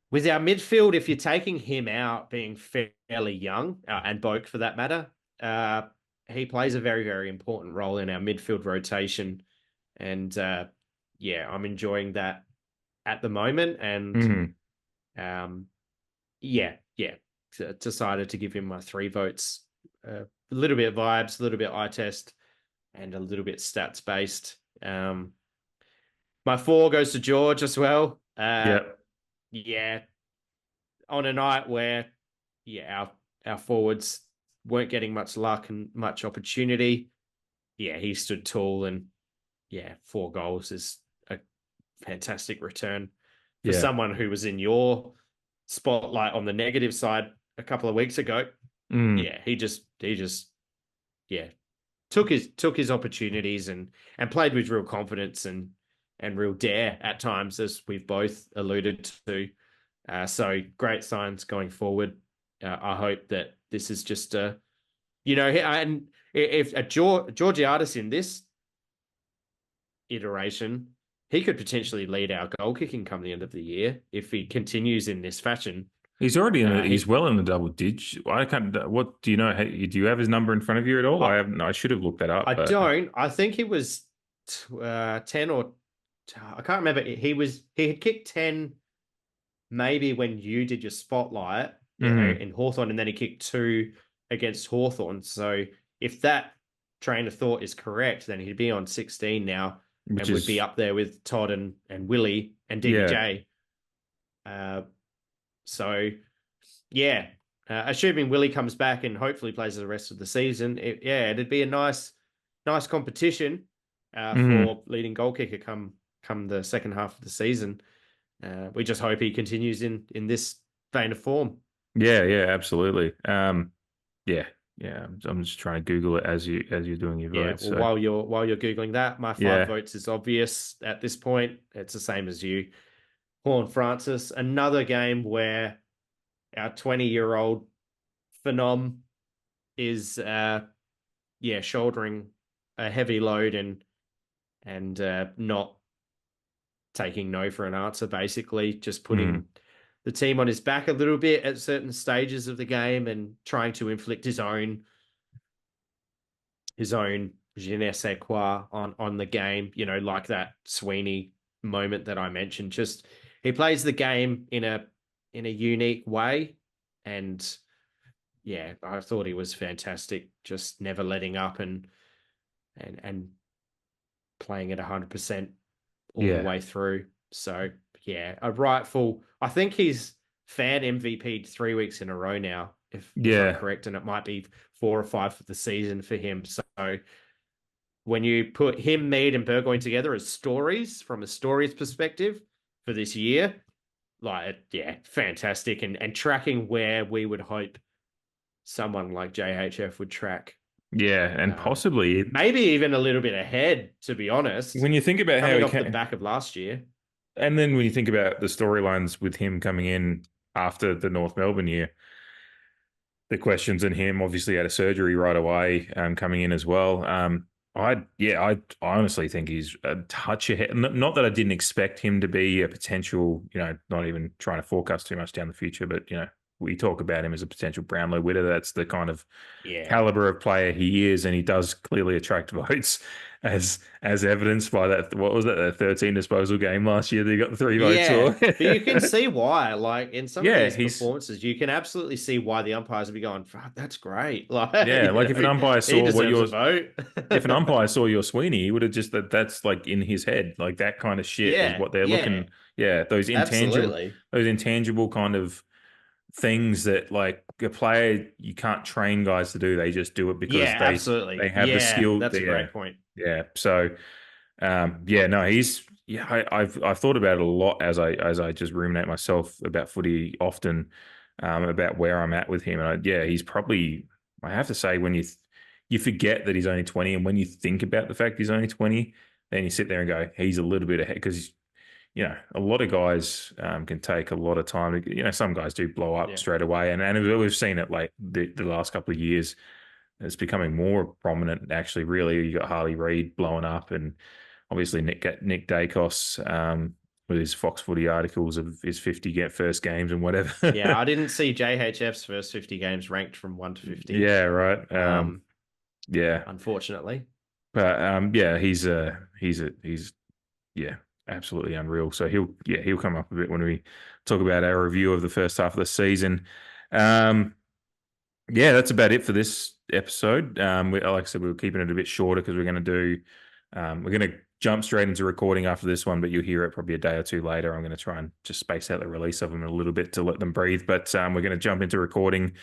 with our midfield. If you're taking him out, being fairly young, and Boak for that matter, he plays a very, very important role in our midfield rotation, and I'm enjoying that at the moment, and decided to give him my 3 votes. A little bit vibes, a little bit eye test, and a little bit stats based. My 4 goes to George as well. On a night where our forwards weren't getting much luck and much opportunity, he stood tall, and 4 goals is a fantastic return for someone who was in your spotlight on the negative side a couple of weeks ago. He just took his opportunities and played with real confidence and real dare at times, as we've both alluded to. So great signs going forward. I hope that this is just and if Georgiadis in this iteration he could potentially lead our goal kicking come the end of the year if he continues in this fashion. He's already he's well in the double digits. I can't. What do you know? Do you have his number in front of you at all? I haven't. I should have looked that up. I don't. I think he was 10 or I can't remember. He had kicked 10 maybe when you did your spotlight in Hawthorn, and then he kicked 2 against Hawthorn. So if that train of thought is correct, then he'd be on 16 now, and would be up there with Todd and Willie and DBJ. So, yeah, assuming Willie comes back and hopefully plays the rest of the season, it'd be a nice competition for leading goal kicker come the second half of the season. We just hope he continues in this vein of form. Yeah, absolutely. I'm just trying to Google it as you're doing your votes. Yeah, well, while you're Googling that, my 5 votes is obvious at this point. It's the same as you. HORNE-FRANCIS, another game where our 20-year-old phenom is shouldering a heavy load and not taking no for an answer, basically just putting the team on his back a little bit at certain stages of the game and trying to inflict his own je ne sais quoi on the game, like that Sweeney moment that I mentioned. Just he plays the game in a unique way, and I thought he was fantastic, just never letting up and playing at 100% all the way through. So I think he's fan MVP'd 3 weeks in a row now, if I'm correct, and it might be 4 or 5 for the season for him. So when you put him, Mead, and Burgoyne together as stories from a stories perspective for this year, fantastic, and tracking where we would hope someone like JHF would track. Yeah, and possibly maybe even a little bit ahead, to be honest. When you think about coming off the back of last year, and then when you think about the storylines with him coming in after the North Melbourne year, the questions on him, obviously had a surgery right away, coming in as well. I honestly think he's a touch ahead. Not that I didn't expect him to be a potential, not even trying to forecast too much down the future, but we talk about him as a potential Brownlow winner. That's the kind of caliber of player he is, and he does clearly attract votes, as evidenced by that. What was that? The 13 disposal game last year. They got the 3 votes. But you can see why. Like in some of these performances, you can absolutely see why the umpires would be going, "Fuck, that's great." Like, if an umpire saw vote. If an umpire saw your Sweeney, he would have just that's like in his head, like that kind of shit is what they're looking. Yeah, those intangible kind of things that like a player you can't train guys to do. They just do it because they have the skill. That's a great point. Yeah. So I've thought about it a lot as I just ruminate myself about footy often, about where I'm at with him. And he's probably, I have to say, when you forget that he's only 20, and when you think about the fact he's only 20, then you sit there and go, he's a little bit ahead, because a lot of guys can take a lot of time. Some guys do blow up straight away, and we've seen it like the last couple of years. It's becoming more prominent, actually. Really, you got Harley Reid blowing up, and obviously Nick Dacos with his Fox Footy articles of his 50 first games and whatever. I didn't see JHF's first 50 games ranked from 1 to 50. Yeah, right. Unfortunately, but he's absolutely unreal. So he'll come up a bit when we talk about our review of the first half of the season. That's about it for this episode. Like I said, we were keeping it a bit shorter because we're going to jump straight into recording after this one, but you'll hear it probably a day or two later. I'm going to try and just space out the release of them a little bit to let them breathe. But we're going to jump into recording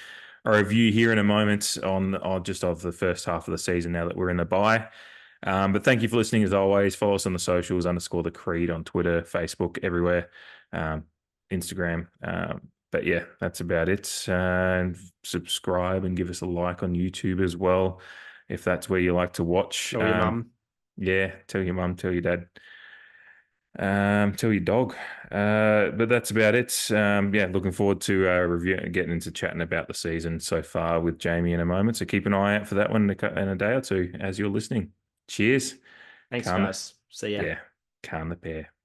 a review here in a moment on just of the first half of the season now that we're in the bye. But thank you for listening as always. Follow us on the socials, _the Creed on Twitter, Facebook, everywhere, Instagram. But that's about it. And subscribe and give us a like on YouTube as well, if that's where you like to watch. Tell your mum. Yeah, tell your mum, tell your dad, tell your dog. But that's about it. Looking forward to getting into chatting about the season so far with Jamie in a moment. So keep an eye out for that one in a day or two as you're listening. Cheers. Thanks, guys. See ya. Yeah. calm the pair.